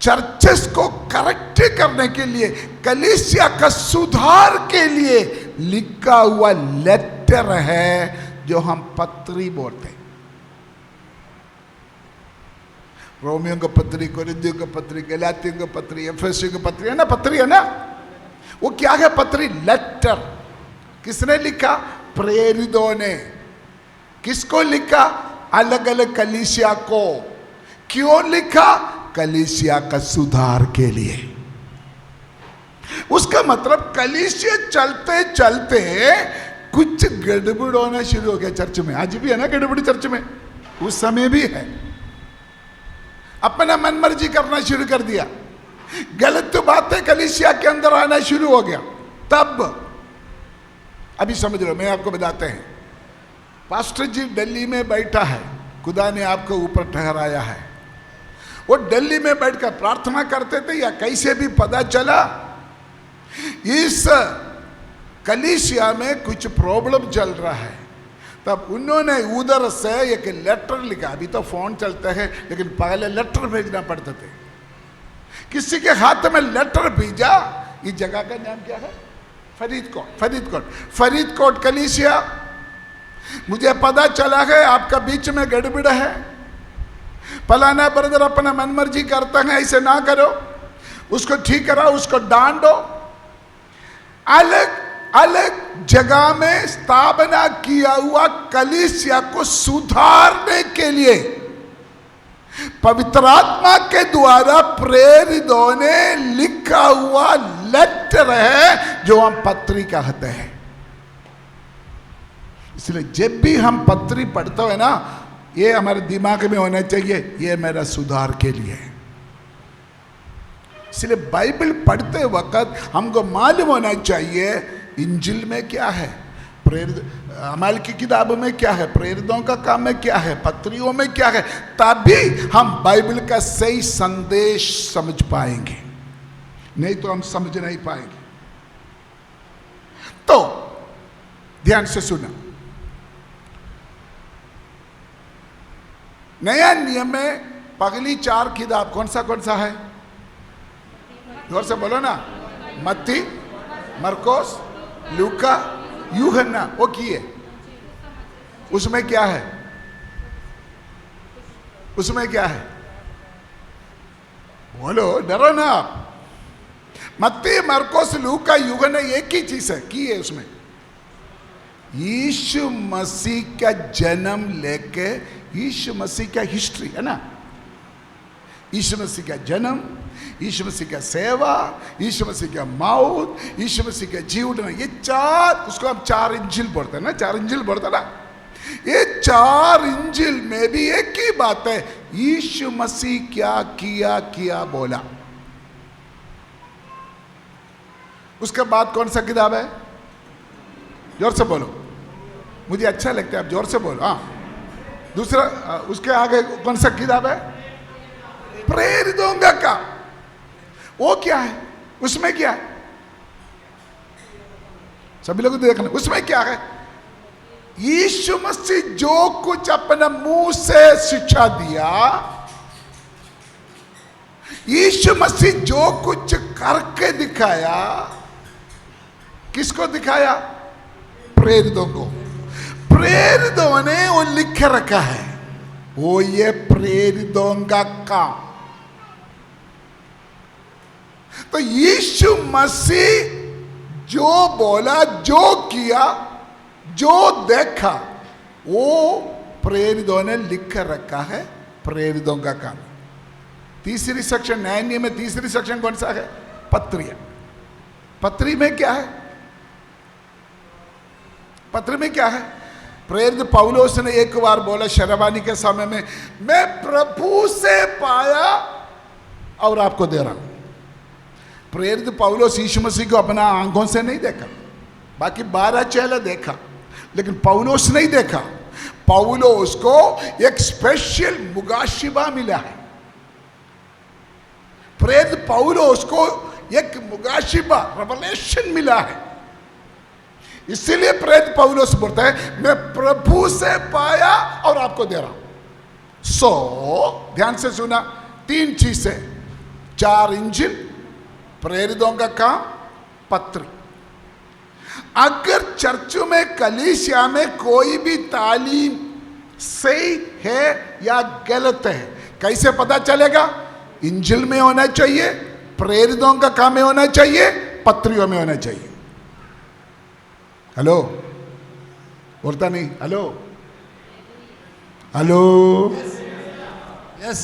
S1: चर्चेस को करेक्ट करने के लिए, कलीसिया का सुधार के लिए लिखा हुआ लेटर है जो हम पत्री बोलते हैं। रोमियो की पत्री, कोरिन्थियों की पत्री, गलातियों की पत्री, एफेसियों की पत्री है ना, पत्री है ना, वो क्या है पत्री? लेटर। किसने लिखा? प्रेरितों ने। किसको लिखा? अलग अलग कलीसिया को। क्यों लिखा? कलीसिया का सुधार के लिए। उसका मतलब कलीसिया चलते चलते कुछ गड़बड़ होना शुरू हो गया चर्च में। आज भी है ना गड़बड़ी चर्च में, उस समय भी है। अपना मनमर्जी करना शुरू कर दिया, गलत बातें कलीसिया के अंदर आना शुरू हो गया। तब अभी समझ लो, मैं आपको बताते हैं, पास्टर जी दिल्ली में बैठा है, खुदा ने आपको ऊपर ठहराया है, वो दिल्ली में बैठकर प्रार्थना करते थे, या कैसे भी पता चला इस कलीसिया में कुछ प्रॉब्लम चल रहा है, तब उन्होंने उधर से एक लेटर लिखा। अभी तो फोन चलते हैं, लेकिन पहले लेटर भेजना पड़ते थे। किसी के हाथ में लेटर भेजा। इस जगह का नाम क्या है? फरीदकोट। फरीदकोट कलीसिया, मुझे पता चला है आपका बीच में गड़बड़ है, फलाना ब्रदर अपना मनमर्जी करता है, ऐसे ना करो, उसको ठीक कराओ, उसको डांटो। अलग अलग जगह में स्थापना किया हुआ कलीसिया को सुधारने के लिए पवित्र आत्मा के द्वारा प्रेरितों ने लिखा हुआ लेटर है जो हम पत्री कहते हैं। इसलिए जब भी हम पत्री पढ़ते हैं ना, ये हमारे दिमाग में होना चाहिए, ये मेरा सुधार के लिए है। इसलिए बाइबल पढ़ते वक्त हमको मालूम होना चाहिए इंजिल में क्या है, प्रेरित अमाल की किताब में क्या है, प्रेरितों का काम में क्या है, पत्रियों में क्या है, तभी हम बाइबल का सही संदेश समझ पाएंगे, नहीं तो हम समझ नहीं पाएंगे। तो ध्यान से सुना, नया नियम में पगली 4 किताब कौन सा है, जोर से बोलो ना, मत्ती, मरकोस, लूका, यूहन्ना, वो किए। उसमें क्या है, उसमें क्या है, बोलो, डरो ना आप। मत्ती, मरकोस, लूका, यूहन्ना एक ही चीज है, की है उसमें यीशु मसीह का जन्म लेके, यीशु मसीह का हिस्ट्री है ना, यीशु मसीह का जन्म, यीशु मसीह का सेवा, यीशु मसीह का मौत, यीशु मसीह का जीवन, ये 4, उसको हम 4 इंजिल बोलते हैं ना, 4 इंजिल बोलते हैं ना। ये 4 इंजिल में भी एक ही बात है, यीशु मसीह क्या किया बोला। उसके बाद कौन सा किताब है, जोर से बोलो, मुझे अच्छा लगता है, आप जोर से बोलो। हाँ, दूसरा, उसके आगे कौन सा किताब है, प्रेरितों का काम। वो क्या है, उसमें क्या है, सभी लोग देखना, उसमें क्या है, यीशु मसीह जो कुछ अपने मुंह से शिक्षा दिया, यीशु मसीह जो कुछ करके दिखाया, किसको दिखाया, प्रेरितों को। प्रेरितों ने वो लिख रखा है, वो ये प्रेरितों का काम। तो यीशु मसीह जो बोला, जो किया, जो देखा, वो प्रेरितों ने लिख रखा है, प्रेरितों का काम। तीसरी सेक्शन, नए नियम में तीसरी सेक्शन कौन सा है, पत्रियां। पत्री में क्या है, पत्र में क्या है, प्रेरित पौलुस ने एक बार बोला शरवानी के समय में, मैं प्रभु से पाया और आपको दे रहा हूं। प्रेरित पौलुस यीशु मसीह को अपना आंखों से नहीं देखा, बाकी 12 चेले देखा, लेकिन पौलुस नहीं देखा। पौलुस को एक स्पेशल मुगाशिबा मिला है, प्रेरित पौलुस को एक मुगाशिबा, रेवलेशन मिला है। इसीलिए प्रेरित पौलुस बोलता है, मैं प्रभु से पाया और आपको दे रहा हूं। ध्यान से सुना, 3 चीजें, 4 इंजिल, प्रेरितों का काम, पत्री। अगर चर्च में, कलीसिया में कोई भी तालीम सही है या गलत है, कैसे पता चलेगा, इंजिल में होना चाहिए, प्रेरितों का काम में होना चाहिए, पत्रियों में होना चाहिए। हेलो, बोलता नहीं, हेलो हेलो,
S2: यस।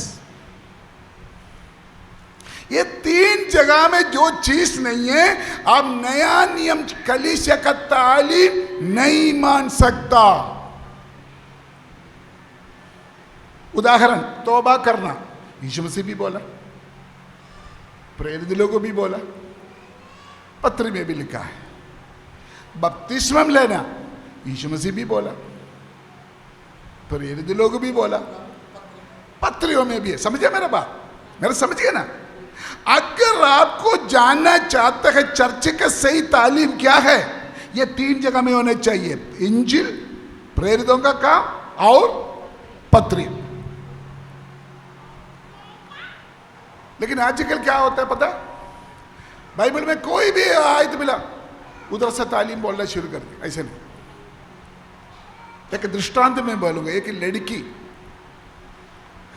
S1: ये 3 जगह में जो चीज नहीं है, अब नया नियम कलीसिया का तालीम नहीं मान सकता। उदाहरण, तौबा करना, यीशु मसीह भी बोला, प्रेरित लोगों को भी बोला, पत्री में भी लिखा है। बपतिस्मा लेना, यीशु मसीह भी बोला, प्रेरित लोग भी बोला, पत्रियों में भी है। समझे मेरा बात, मेरा समझिए ना। अगर आपको जानना चाहते हैं चर्च का सही तालीम क्या है, ये 3 जगह में होने चाहिए, इंजिल, प्रेरितों का काम और पत्री। लेकिन आजकल क्या होता है पता, बाइबल में कोई भी आयत मिला, उधर से तालीम बोलना शुरू कर दी। ऐसे नहीं। एक दृष्टांत में बोलूंगा, एक लड़की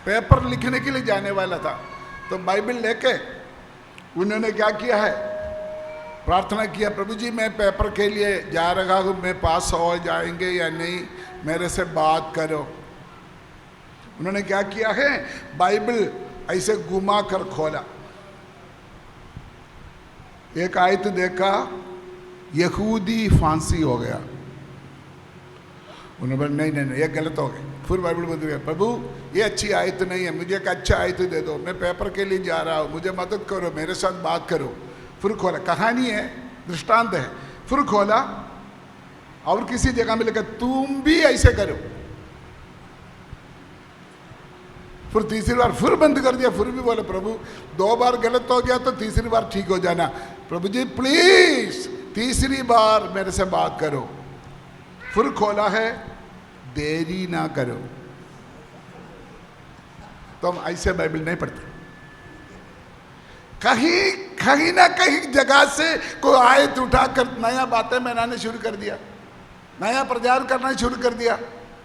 S1: पेपर लिखने के लिए जाने वाला था, तो बाइबल लेके उन्होंने क्या किया है, प्रार्थना किया, प्रभु जी मैं पेपर के लिए जा रहा हूँ, मैं पास हो जाएंगे या नहीं, मेरे से बात करो। उन्होंने क्या किया है, बाइबल ऐसे घुमा कर खोला, एक आयत देखा, यहूदी फांसी हो गया। उन्होंने बोला नहीं नहीं नहीं, ये गलत हो गया। फिर बाइबल बोल दिया, प्रभु ये अच्छी आयत नहीं है, मुझे एक अच्छा आयत दे दो, मैं पेपर के लिए जा रहा हूँ, मुझे मदद करो, मेरे साथ बात करो। फिर खोला, कहानी है, दृष्टांत है। फिर खोला, और किसी जगह में लिखा तुम भी ऐसे करो। फिर तीसरी बार फिर बंद कर दिया, फिर भी बोले प्रभु 2 बार गलत हो गया तो तीसरी बार ठीक हो जाना। प्रभु जी प्लीज तीसरी बार मेरे से बात करो। फिर खोला है, देरी ना करो। तो हम ऐसे बाइबल नहीं पढ़ते। कहीं ना कहीं जगह से कोई आयत उठाकर नया बातें बनाने शुरू कर दिया, नया प्रचार करना शुरू कर दिया।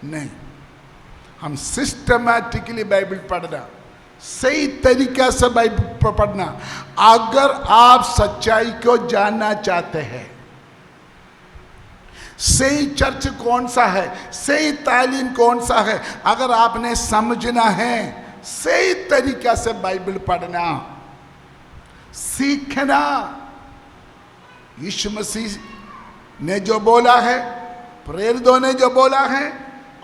S1: नहीं, हम सिस्टमैटिकली बाइबल पढ़ना, सही तरीका से बाइबल पढ़ना। अगर आप सच्चाई को जानना चाहते हैं, सही चर्च कौन सा है, सही तालीम कौन सा है, अगर आपने समझना है, सही तरीका से बाइबल पढ़ना सीखना। यीशु मसीह ने जो बोला है, प्रेरितों ने जो बोला है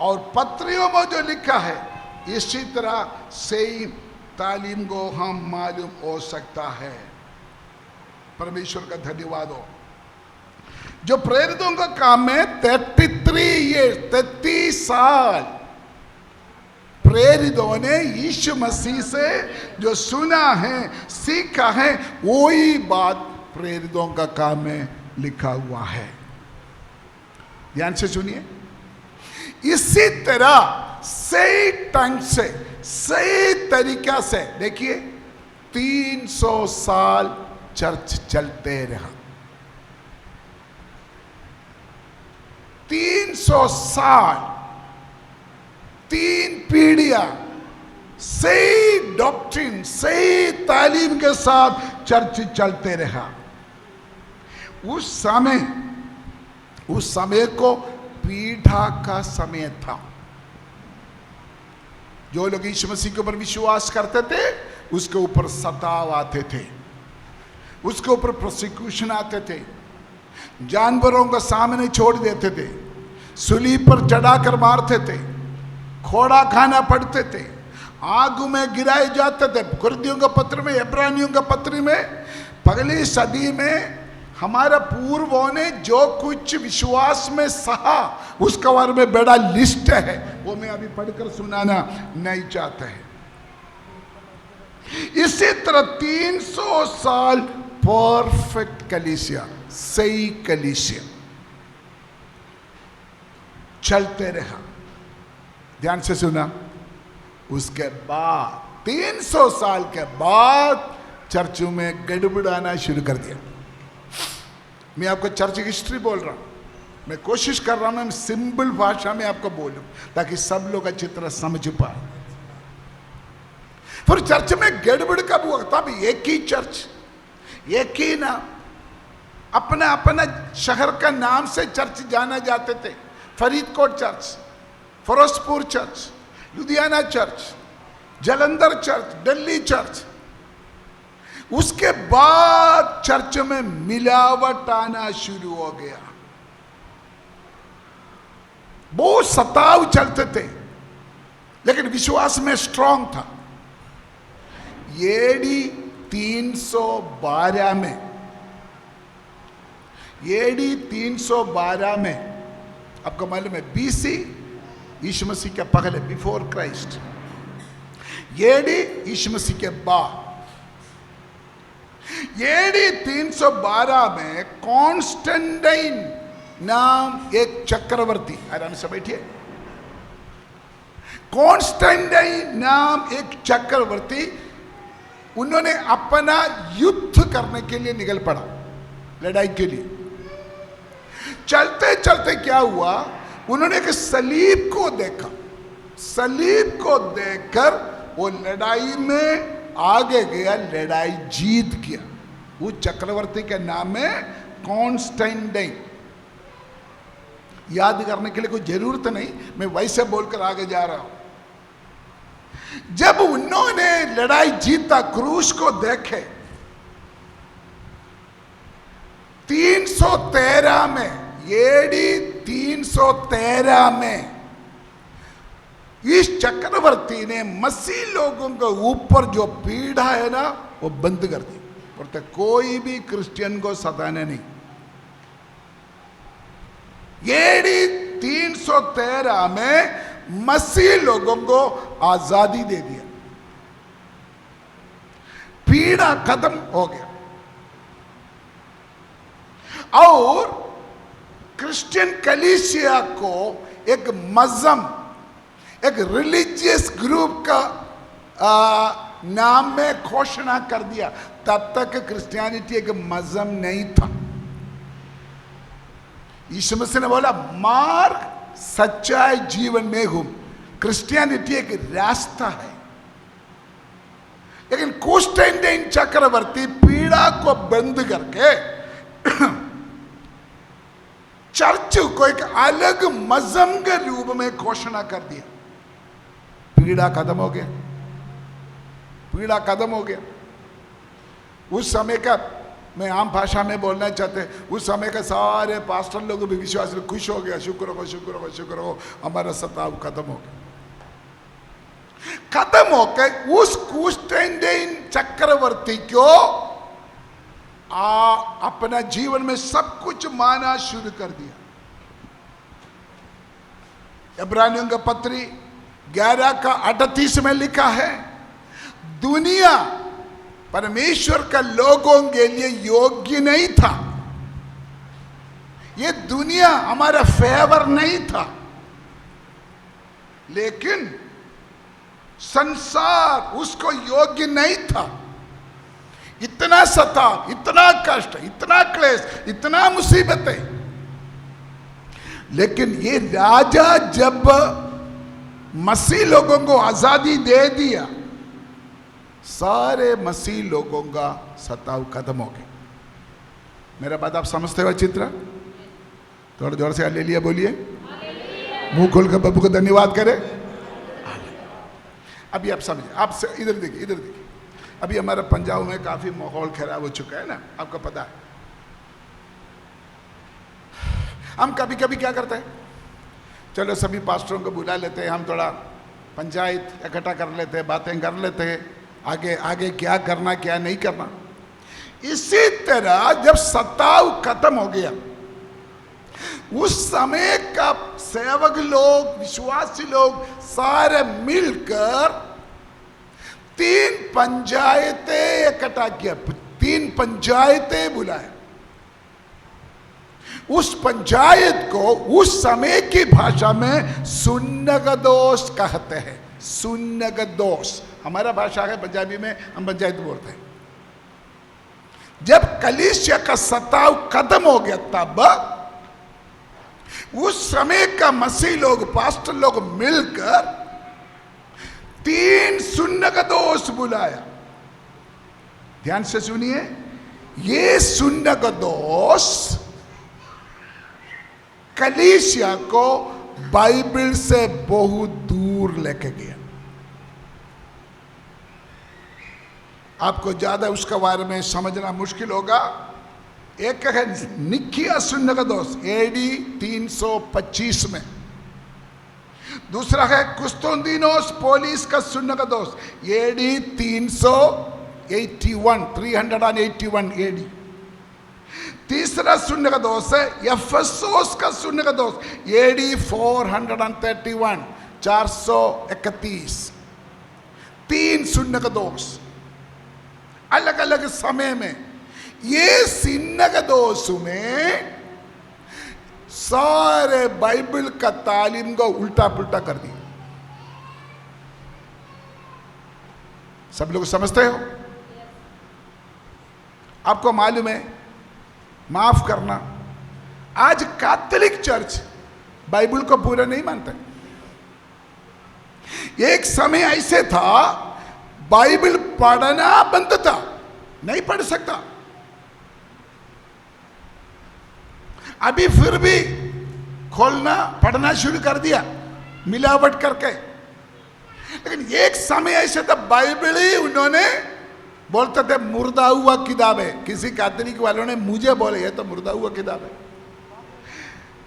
S1: और पत्रियों में जो लिखा है, इसी तरह सही तालीम को हम मालूम हो सकता है। परमेश्वर का धन्यवाद हो। जो प्रेरितों का काम है 33 साल प्रेरितों ने यीशु मसीह से जो सुना है, सीखा है, वही बात प्रेरितों का काम में लिखा हुआ है। ध्यान से सुनिए। इसी तरह सही ढंग से, सही तरीका से देखिए 300 साल चर्च चलते रहा। 300 साल, 3 पीढ़ियां सही डॉक्ट्रिन, सही तालीम के साथ चर्च चलते रहा। उस समय को पीढ़ा का समय था। जो लोग यीशु मसीह के ऊपर विश्वास करते थे, उसके ऊपर सताव आते थे, उसके ऊपर प्रोसिक्यूशन आते थे, जानवरों को सामने छोड़ देते थे, सूली पर चढ़ाकर मारते थे, खोड़ा खाना पड़ते थे, आग में गिराए जाते थे। कुर्दियों का पत्र में, इब्रानियों का पत्र में, पहली सदी में हमारे पूर्वों ने जो कुछ विश्वास में सहा, उसका बारे में बड़ा लिस्ट है, वो मैं अभी पढ़कर सुनाना नहीं चाहता है। इसी तरह 300 साल परफेक्ट कलीसिया, सही कलीसिया चलते रहा। ध्यान से सुना। उसके बाद 300 साल के बाद चर्चों में गड़बड़ाना शुरू कर दिया। मैं आपको चर्च की हिस्ट्री बोल रहा हूं। मैं कोशिश कर रहा हूं मैं सिंपल भाषा में आपको बोलूं ताकि सब लोग अच्छी तरह समझ पाए। फिर चर्च में गड़बड़ कब हुआ? तब एक ही चर्च, एक ही नाम, अपना अपना शहर का नाम से चर्च जाना जाते थे। Faridkot church, Firozpur church, Ludhiana church, जालंधर चर्च, दिल्ली चर्च। उसके बाद चर्च में मिलावट आना शुरू हो गया। बहुत सताव चलते थे, लेकिन विश्वास में स्ट्रांग था। एडी 312 में, एडी 312 में, आपको मालूम है बीसी यीशु मसीह के पहले, बिफोर क्राइस्ट, एडी यीशु मसीह के बाद, एडी 312 में कॉन्स्टेंटाइन नाम एक चक्रवर्ती, आराम से बैठिए, कॉन्स्टेंटाइन नाम एक चक्रवर्ती, उन्होंने अपना युद्ध करने के लिए निकल पड़ा, लड़ाई के लिए। चलते चलते क्या हुआ, उन्होंने एक सलीब को देखा। सलीब को देखकर वो लड़ाई में आगे गया, लड़ाई जीत गया। वो चक्रवर्ती के नाम है कॉन्स्टेंटाइन। याद करने के लिए कोई जरूरत नहीं, मैं वैसे बोलकर आगे जा रहा हूं। जब उन्होंने लड़ाई जीता, क्रूस को देखे, 313 में, एडी 313 में इस चक्रवर्ती ने मसीह लोगों के ऊपर जो पीड़ा है ना, वो बंद कर दी। बोलते कोई भी क्रिश्चियन को सताने नहीं। एडी 313 में मसीह लोगों को आजादी दे दिया, पीड़ा खत्म हो गया। और क्रिश्चियन कलीसिया को एक मजहब, एक रिलीजियस ग्रुप का नाम में घोषणा कर दिया। तब तक क्रिश्चियनिटी एक मजहब नहीं था। यीशु मसीह ने बोला, मार्ग सच्चाई जीवन में हूं। क्रिश्चियनिटी एक रास्ता है। लेकिन कॉन्स्टेंटाइन चक्रवर्ती पीड़ा को बंद करके चर्च को एक अलग मजहब के रूप में घोषणा कर दिया। पीड़ा खत्म हो गया, पीड़ा खत्म हो गया। उस समय का मैं आम भाषा में बोलना चाहते, उस समय का सारे पास्टर लोग भी विश्वास में खुश हो गया। शुक्र हो, शुक्र हो, शुक्र हो, हमारा सताव खत्म हो गया। खत्म होकर उस कॉन्स्टेंटाइन चक्रवर्ती को अपना जीवन में सब कुछ माना शुरू कर दिया। इब्रानियों का पत्री 11:38 में लिखा है, दुनिया परमेश्वर का लोगों के लिए योग्य नहीं था। ये दुनिया हमारा फेवर नहीं था, लेकिन संसार उसको योग्य नहीं था। इतना सताव, इतना कष्ट, इतना क्लेश, इतना मुसीबतें, लेकिन ये राजा जब मसीह लोगों को आजादी दे दिया, सारे मसीह लोगों का सताव खत्म हो गया। मेरा बात आप समझते हो चित्र? थोड़ा जोर से हालेलुया बोलिए, मुंह खोल कर प्रभु को धन्यवाद करें। अभी आप समझिए, आप इधर देखिए, इधर देखिए। अभी हमारे पंजाब में काफी माहौल खराब हो चुका है ना, आपको पता है। हम कभी कभी क्या करते हैं, चलो सभी पास्टरों को बुला लेते हैं, हम थोड़ा पंचायत इकट्ठा कर लेते हैं, बातें कर लेते हैं, आगे आगे क्या करना क्या नहीं करना। इसी तरह जब सताव खत्म हो गया, उस समय का सेवक लोग, विश्वासी लोग सारे मिलकर 3 पंचायतें इकट्ठा किया, 3 पंचायतें बुलाए। उस पंचायत को उस समय की भाषा में सुन्नगदोस कहते हैं। सुन्नगदोस हमारा भाषा है, पंजाबी में हम पंचायत बोलते हैं। जब कलीसिया का सताव खत्म हो गया, तब उस समय का मसीह लोग, पास्टर लोग मिलकर 3 सुन्नगदोस बुलाया। ध्यान से सुनिए, ये सुन्नगदोस कलीसिया को बाइबल से बहुत दूर लेके गया। आपको ज्यादा उसके बारे में समझना मुश्किल होगा। एक है निकिया सुन्नगदोस एडी 325 में, दूसरा है कुस्तुनदीनोस पोलिस का सुन्नगदोस एडी 381 एडी। तीसरा सुन्नगदोस है एफेसोस का सुन्नगदोस एडी 431 431। 3 सुन्नगदोस अलग अलग समय में। ये सुन्नगदोस में सारे बाइबल का तालीम को उल्टा पुल्टा कर दिया। सब लोग समझते हो? आपको मालूम है, माफ करना, आज कैथोलिक चर्च बाइबल को पूरा नहीं मानते। एक समय ऐसे था, बाइबल पढ़ना बंद था, नहीं पढ़ सकता। अभी फिर भी खोलना, पढ़ना शुरू कर दिया मिलावट करके। लेकिन एक समय ऐसे था, बाइबल ही उन्होंने बोलते थे मुर्दा हुआ किताब है। किसी कैथोलिक वालों ने मुझे बोले ये तो मुर्दा हुआ किताब है।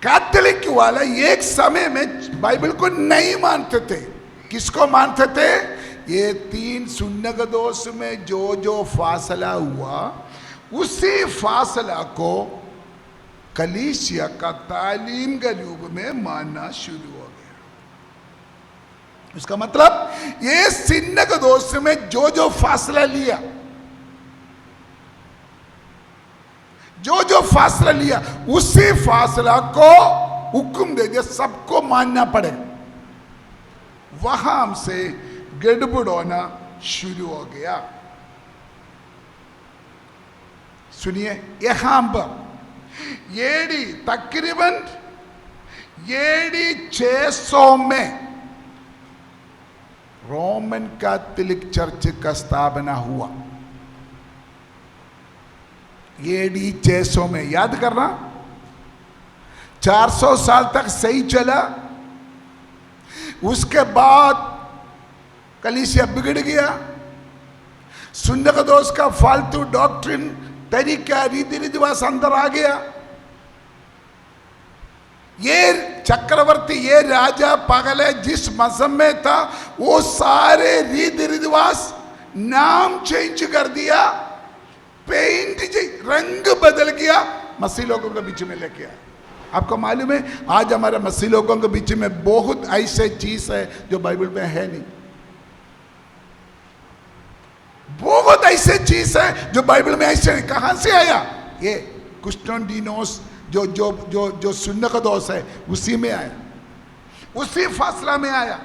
S1: कैथोलिक वाले एक समय में बाइबल को नहीं मानते थे। किसको मानते थे? ये 3 सुन्नगदोस में जो जो फासला हुआ, उसी फासला को कलीसिया का तालीम के रूप में मानना शुरू हो गया। इसका मतलब ये सिनगोग में जो जो फासला लिया, जो जो फासला लिया, उसी फासला को हुक्म दे दिया सबको मानना पड़े। वहां हमसे गड़बड़ होना शुरू हो गया। सुनिए, यहां पर एडी तकरीबन एडी 600 में रोमन कैथोलिक चर्च का स्थापना हुआ। एडी 600 में, याद करना, 400 साल तक सही चला। उसके बाद कलीसिया बिगड़ गया। सुन्नतदोस का फालतू डॉक्ट्रिन, तरीका, रीति रिवाज अंदर आ गया। ये चक्रवर्ती, ये राजा पागल है, जिस मजहब में था वो सारे रीति रिवाज नाम चेंज कर दिया, पेंट रंग बदल गया, मसीह लोगों के बीच में लेके आया। आपको मालूम है आज हमारे मसीह लोगों के बीच में बहुत ऐसे चीज है जो बाइबल में है नहीं। बहुत ऐसे चीज है जो बाइबल में ऐसे नहीं। कहां से आया? ये कुस्टोंडिनोस जो जो जो जो सुन्नतदोस है उसी में आया, उसी फासला में आया।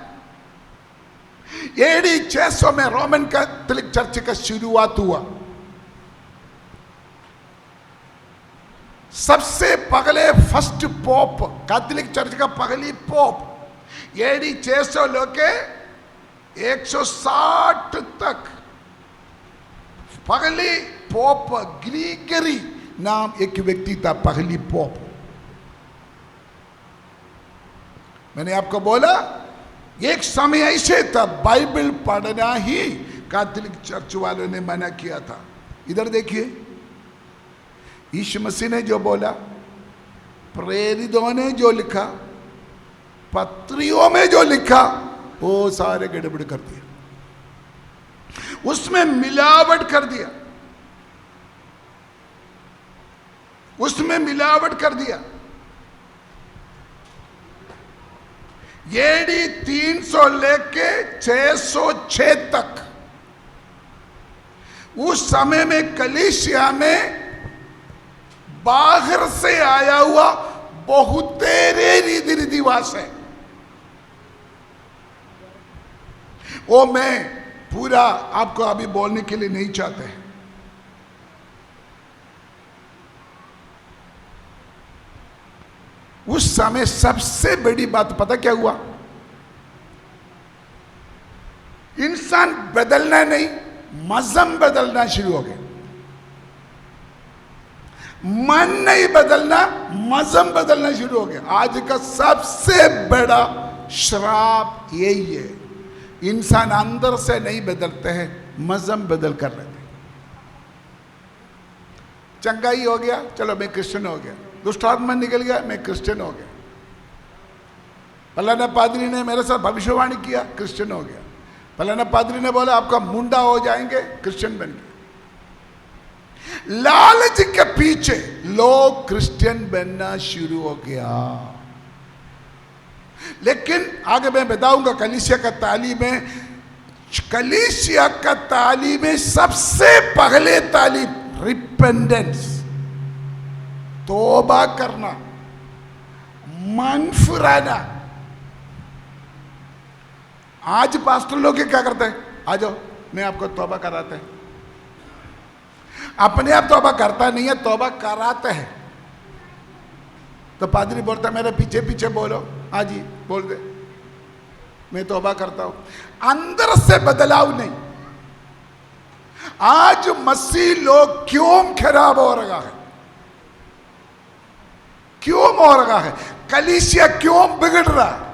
S1: एडी 600 में रोमन कैथोलिक चर्च का शुरुआत हुआ। सबसे पहले फर्स्ट पोप, कैथोलिक चर्च का पहली पोप एडी 600 लेके 160 तक पहली पोप ग्रीगरी नाम एक व्यक्ति था, पहली पोप। मैंने आपको बोला एक समय ऐसे था बाइबल पढ़ना ही कैथोलिक चर्च वालों ने मना किया था। इधर देखिए, यीशु मसीह ने जो बोला, प्रेरितों ने जो लिखा, पत्रियों में जो लिखा, वो सारे गड़बड़ कर दिया, उसमें मिलावट कर दिया, उसमें मिलावट कर दिया। एडी 300 लेके 606 तक उस समय में कलीसिया में बाहर से आया हुआ बहुत तेरे रीति रिवाज है। वो मैं पूरा आपको अभी बोलने के लिए नहीं चाहते। उस समय सबसे बड़ी बात पता क्या हुआ? इंसान बदलना नहीं, मजहब बदलना शुरू हो गया। मन नहीं बदलना, मजहब बदलना शुरू हो गया। आज का सबसे बड़ा श्राप यही है, इंसान अंदर से नहीं बदलते हैं, मजहब बदल कर लेते। चंगाई हो गया, चलो मैं क्रिश्चियन हो गया। दुष्ट आत्मा निकल गया, मैं क्रिश्चियन हो गया। फलाना पादरी ने मेरे साथ भविष्यवाणी किया, क्रिश्चियन हो गया। फलाना पादरी ने बोला आपका मुंडा हो जाएंगे, क्रिश्चियन बन गया। लालच के पीछे लोग क्रिश्चियन बनना शुरू हो गया। लेकिन आगे मैं बताऊंगा कलीसिया का तालीम है, कलीसिया का तालीम है सबसे पहले तालीम रिपेंडेंस, तौबा करना, मन फिराना। आज पास्टर लोग क्या करते हैं? आ जाओ मैं आपको तौबा कराते हैं। अपने आप तौबा करता नहीं है, तौबा कराते हैं। तो पादरी बोलता है मेरे पीछे पीछे बोलो। हाँ जी बोल दे, मैं तौबा करता हूं। अंदर से बदलाव नहीं। आज मसीह लोग क्यों खराब हो रहा है? क्यों हो रहा है? कलीसिया क्यों बिगड़ रहा है?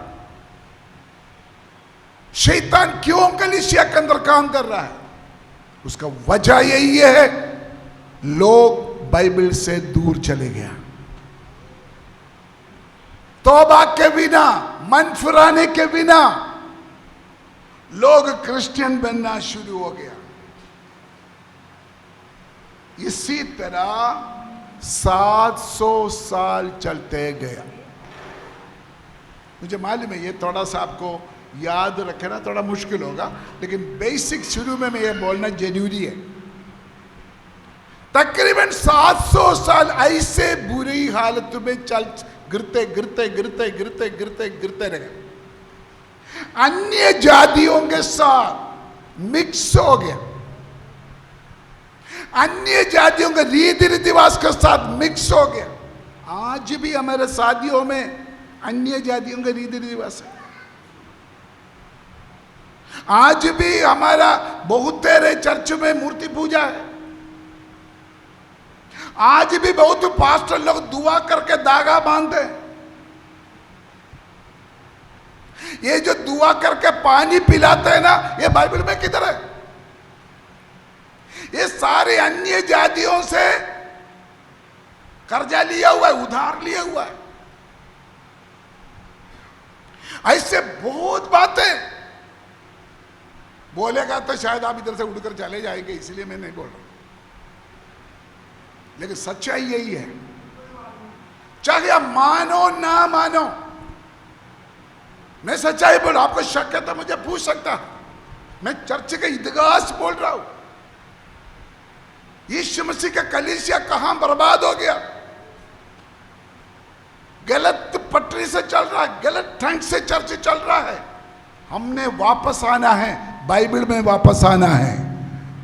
S1: शैतान क्यों कलीसिया के अंदर काम कर रहा है? उसका वजह यही है, लोग बाइबल से दूर चले गया। तौबा के बिना, मन फिराने के बिना लोग क्रिश्चियन बनना शुरू हो गया। इसी तरह 700 साल चलते गया। मुझे मालूम है ये थोड़ा सा आपको याद रखना थोड़ा मुश्किल होगा, लेकिन बेसिक शुरू में ये बोलना जरूरी है। तकरीबन 700 साल ऐसे बुरी हालत में चल गिरते गिरते गिरते गिरते गिरते गिरते रहे, अन्य जातियों के साथ मिक्स हो गया, अन्य जातियों के रीति रिवाज के साथ मिक्स हो गया। आज भी हमारे शादियों में अन्य जातियों के रीति रिवाज है। आज भी हमारा बहुत तेरे चर्च में मूर्ति पूजा है। आज भी बहुत पास्टर लोग दुआ करके धागा बांधते हैं। ये जो दुआ करके पानी पिलाते हैं ना, ये बाइबल में किधर है? ये सारे अन्य जातियों से कर्जा लिया हुआ है, उधार लिया हुआ है। ऐसे बहुत बातें बोलेगा तो शायद आप इधर से उड़कर चले जाएंगे, इसलिए मैं नहीं बोल रहा, लेकिन सच्चाई यही है। चाहे आप मानो ना मानो, मैं सच्चाई बोल, आपको शक है तो मुझे पूछ सकता। मैं चर्च का इतिहास बोल रहा हूं। यीशु मसीह का कलीसिया कहां बर्बाद हो गया? गलत पटरी से चल रहा है, गलत ढंग से चर्च चल रहा है। हमने वापस आना है, बाइबल में वापस आना है।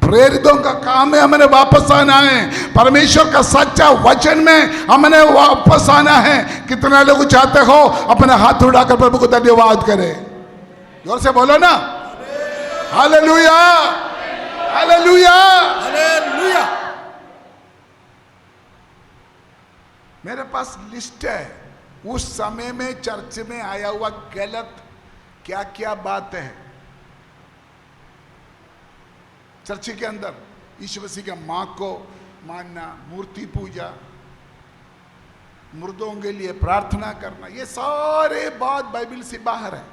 S1: प्रेरितों का काम है हमने वापस आना है। परमेश्वर का सच्चा वचन में हमने वापस आना है। कितना लोग चाहते हो अपने हाथ उठाकर प्रभु को धन्यवाद करें? जोर से बोलो ना, हालेलुया, हालेलुया, हालेलुया। मेरे पास लिस्ट है उस समय में चर्च में आया हुआ गलत क्या क्या बात है। चर्च के अंदर यीशु मसीह के मां को मानना, मूर्ति पूजा, मुर्दों के लिए प्रार्थना करना, ये सारे बात बाइबल से बाहर है।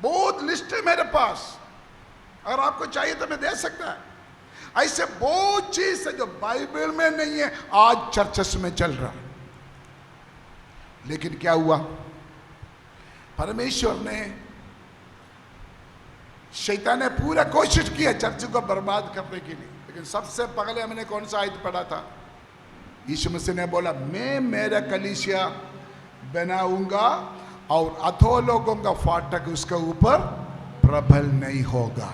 S1: बहुत लिस्ट है मेरे पास, अगर आपको चाहिए तो मैं दे सकता है। ऐसे बहुत चीज है जो बाइबल में नहीं है, आज चर्चेस में चल रहा है। लेकिन क्या हुआ? परमेश्वर ने, शैतान ने पूरा कोशिश किया चर्च को बर्बाद करने के लिए। लेकिन सबसे पहले हमने कौन सा आयत पढ़ा था? यीशु मसीह ने बोला, मैं मेरा कलीसिया बनाऊंगा और अथो लोगों का फाटक उसके ऊपर प्रबल नहीं होगा।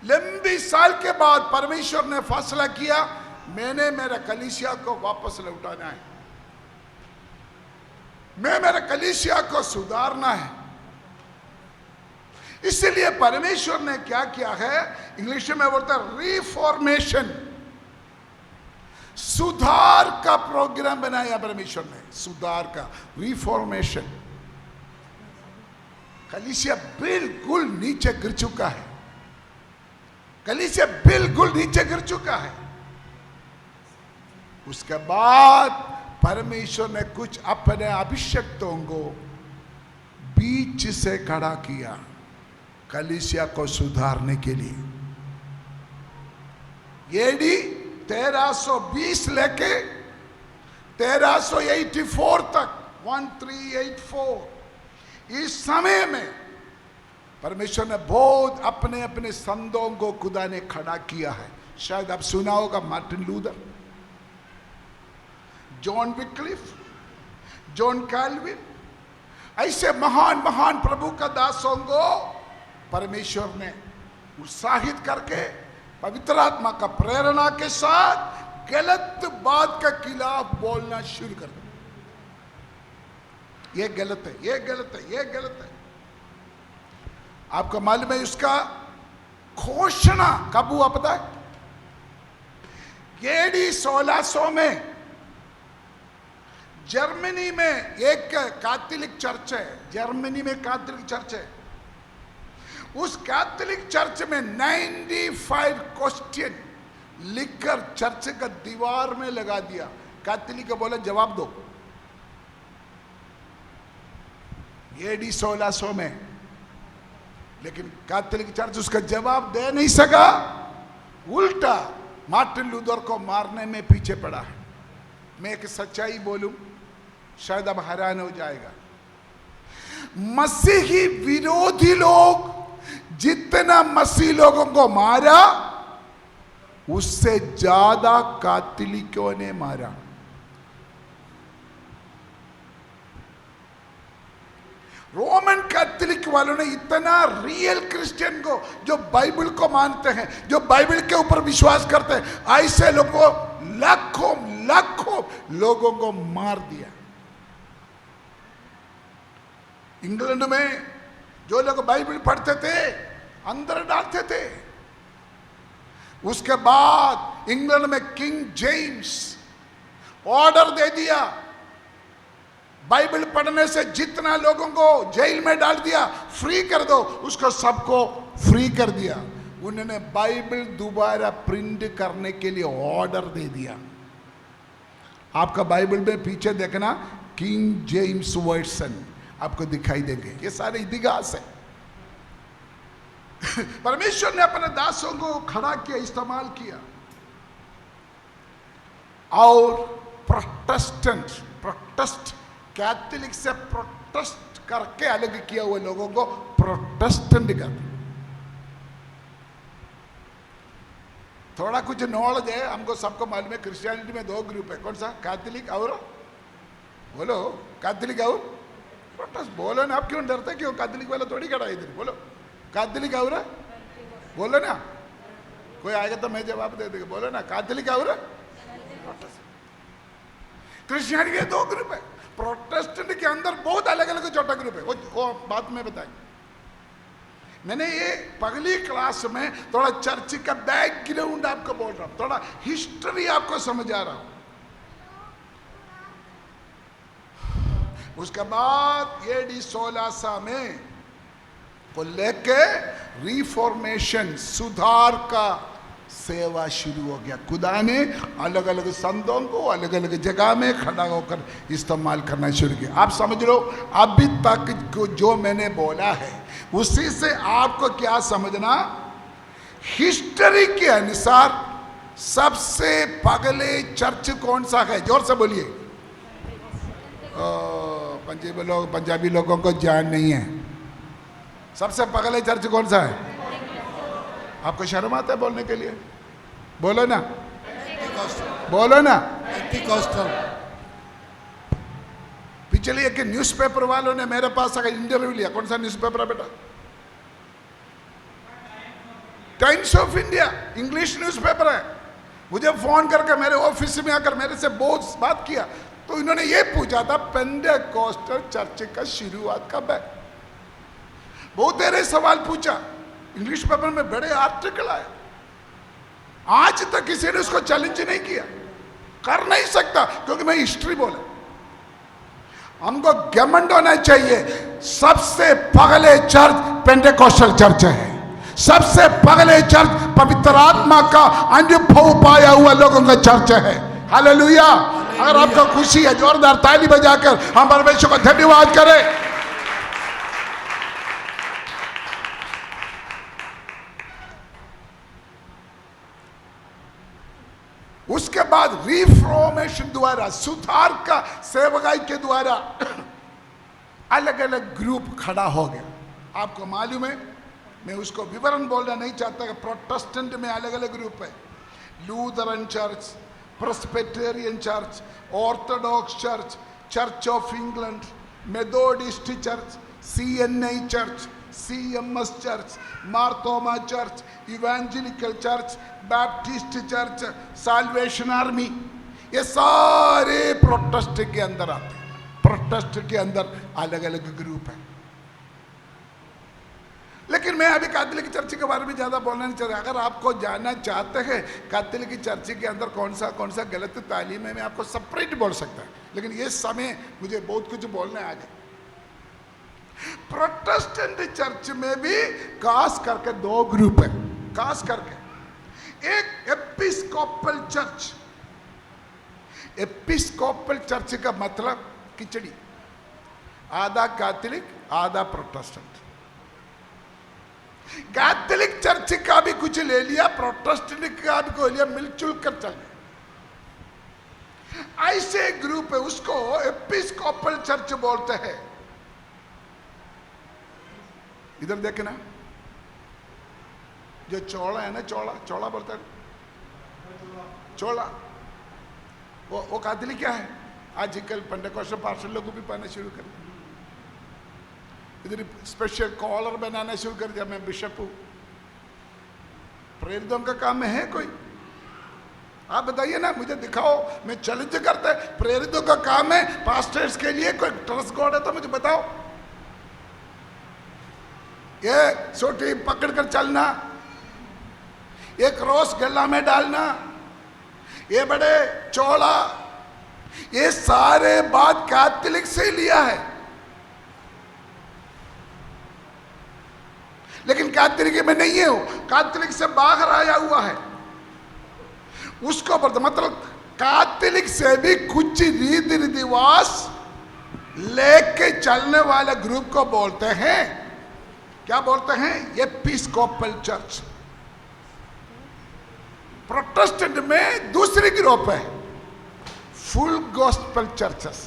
S1: लंबी साल के बाद परमेश्वर ने फैसला किया, मैंने मेरा कलीसिया को वापस लौटाना है, मैं मेरे कलीसिया को सुधारना है। इसलिए परमेश्वर ने क्या किया है, इंग्लिश में बोलता है रिफॉर्मेशन, सुधार का प्रोग्राम बनाया परमेश्वर ने, सुधार का, रिफॉर्मेशन। कलीसिया बिल्कुल नीचे गिर चुका है, कलीसिया बिल्कुल नीचे गिर चुका है। उसके बाद परमेश्वर ने कुछ अपने अभिषिक्तों को बीच से खड़ा किया कलीसिया को सुधारने के लिए। एडी 1320 लेके 1384 तक, 1384, इस समय में परमेश्वर ने बहुत अपने अपने संतों को खुदा ने खड़ा किया है। शायद आप सुना होगा Martin Luther, John Wycliffe, John Calvin, ऐसे महान महान प्रभु का दासों को परमेश्वर ने उत्साहित करके पवित्र आत्मा का प्रेरणा के साथ गलत बात के खिलाफ बोलना शुरू कर दिया। ये गलत है, ये गलत है, ये गलत है। आपको मालूम है उसका घोषणा कब हुआ पता है? एडी 1600 में जर्मनी में एक कैथोलिक चर्च है, जर्मनी में कैथोलिक चर्च है। उस कैथोलिक चर्च में 95 क्वेश्चन लिखकर चर्च का दीवार में लगा दिया। कैथोलिक को बोला जवाब दो। एडी 1600 में, लेकिन कैथोलिक चर्च उसका जवाब दे नहीं सका। उल्टा मार्टिन लूथर को मारने में पीछे पड़ा है। मैं एक सच्चाई बोलूं, शायद अब हैरान हो जाएगा। मसीही विरोधी लोग जितना मसीह लोगों को मारा, उससे ज्यादा कातलिकों ने मारा। रोमन कैथोलिक वालों ने इतना रियल क्रिश्चियन को, जो बाइबल को मानते हैं, जो बाइबल के ऊपर विश्वास करते हैं, ऐसे लोगों लाखों लाखों लोगों को मार दिया। इंग्लैंड में जो लोग बाइबल पढ़ते थे अंदर डालते थे। उसके बाद इंग्लैंड में किंग जेम्स ऑर्डर दे दिया, बाइबल पढ़ने से जितना लोगों को जेल में डाल दिया, फ्री कर दो, उसको सबको फ्री कर दिया। उन्होंने बाइबल दोबारा प्रिंट करने के लिए ऑर्डर दे दिया। आपका बाइबल में पीछे देखना किंग जेम्स वर्जन आपको दिखाई देंगे, ये सारे इतिहास है। परमेश्वर ने अपने दासों को खड़ा किया, इस्तेमाल किया, और प्रोटेस्ट कैथोलिक से प्रोटेस्ट करके अलग किया हुए लोगों को प्रोटेस्टेंट कर दिया। थोड़ा कुछ नॉलेज है हमको, सबको मालूम है क्रिश्चियनिटी में दो ग्रुप है। कौन सा? कैथोलिक और बोलो, कैथोलिक और प्रोटेस्ट। बोलो ना, आप क्यों डरते? क्यों? कैथोलिक वाला थोड़ी खड़ा है इधर, बोलो कैथोलिक और बोलो ना, कोई आएगा तो मैं जवाब दे देगा। बोलो ना, कैथोलिक और प्रोटेस्ट। क्रिश्चियनिटी के दो ग्रुप है। प्रोटेस्टेंट के अंदर बहुत अलग अलग छोटा ग्रुप है, वो बात में बताएंगे। मैंने ये पहली क्लास में थोड़ा चर्च का बैकग्राउंड आपको बोल रहा हूं, थोड़ा हिस्ट्री आपको समझा रहा हूं। उसके बाद AD 1600 में को लेके रिफॉर्मेशन, सुधार का सेवा शुरू हो गया। खुदा ने अलग अलग संतों को अलग अलग जगह में खड़ा होकर इस्तेमाल करना शुरू किया। आप समझ लो, अभी तक जो मैंने बोला है उसी से आपको क्या समझना, हिस्ट्री के अनुसार सबसे पहले चर्च कौन सा है? जोर से बोलिए। पंजाबी लोगों को ज्ञान नहीं है। सबसे पहले चर्च कौन सा है? आपको शर्म आता है बोलने के लिए? बोलो ना, बोलो ना। पिछले एक न्यूज़पेपर वालों ने मेरे पास आकर इंटरव्यू लिया। कौन सा न्यूज़पेपर है बेटा? Times of India, English newspaper है। मुझे फोन करके मेरे ऑफिस में आकर मेरे से बहुत बात किया। तो इन्होंने ये पूछा था पेंटेकोस्टल चर्च का शुरुआत कब है। बहुत देर सवाल पूछा, इंग्लिश पेपर में बड़े आर्टिकल आए। आज तक किसी ने उसको चैलेंज नहीं किया, कर नहीं सकता, क्योंकि मैं हिस्ट्री बोला। हमको घमंड होना चाहिए। सबसे पहले चर्च पेंटेकोस्टल चर्च है। सबसे पहले चर्च पवित्र आत्मा का अनुभव पाया हुआ लोगों का चर्च है। हालेलुया। अगर आपको खुशी है, जोरदार ताली बजाकर हम परमेश्वर को धन्यवाद करें। उसके बाद रिफॉर्मेशन द्वारा, सुधार का सेवकाई के द्वारा अलग अलग ग्रुप खड़ा हो गया। आपको मालूम है, मैं उसको विवरण बोलना नहीं चाहता कि प्रोटेस्टेंट में अलग अलग ग्रुप है। Lutheran church, Presbyterian church, Orthodox church, church of England, Methodist church, CNI church, CMS church, Marthoma church, Evangelical church, Baptist church, Salvation Army, ये सारे प्रोटेस्ट के अंदर आते हैं। प्रोटेस्ट के अंदर अलग अलग ग्रुप है। लेकिन मैं अभी कैथोलिक चर्च के बारे में ज़्यादा बोलना नहीं चाहता। अगर आपको जानना चाहते हैं कैथोलिक चर्च के अंदर कौन सा गलत तालीम है, मैं आपको सेपरेट बोल सकता है, लेकिन ये समय मुझे बहुत कुछ बोलने आ गया। प्रोटेस्टेंट चर्च में भी खास करके दो ग्रुप है। खास करके एक एपिस्कोपल चर्च। एपिस्कोपल चर्च का मतलब खिचड़ी, आधा कैथोलिक आधा प्रोटेस्टेंट। कैथोलिक चर्च का भी कुछ ले लिया, प्रोटेस्टेंट का भी को लिया, मिलजुल कर चल गए। ऐसे ग्रुप है, उसको एपिस्कोपल चर्च बोलते हैं। इधर देखना, जो चौड़ा है ना, चौड़ा बोलता है, चौड़ा, वो कैथोलिक क्या है? आजकल पेंटेकोस्टल पास्टर लोग भी पढ़ना शुरू कर दिया, इधर स्पेशल कॉलर बनाना शुरू कर दिया। मैं बिशप हूं। प्रेरितों का काम में है कोई? आप बताइए ना, मुझे दिखाओ, मैं चैलेंज करता है। प्रेरितों का काम है पास्टर्स के लिए कोई ट्रस्ट गॉड है तो मुझे बताओ। ये सोटी पकड़कर चलना, ये क्रॉस गला में डालना, ये बड़े चौड़ा, ये सारे बात कैथोलिक से लिया है। लेकिन कैथोलिक में नहीं है, वो कैथोलिक से बाहर आया हुआ है। उसको मतलब कैथोलिक से भी कुछ रीति रिवाज लेके चलने वाले ग्रुप को बोलते हैं, क्या बोलते हैं? Episcopal church. प्रोटेस्टेंट में दूसरी ग्रुप है, full gospel churches.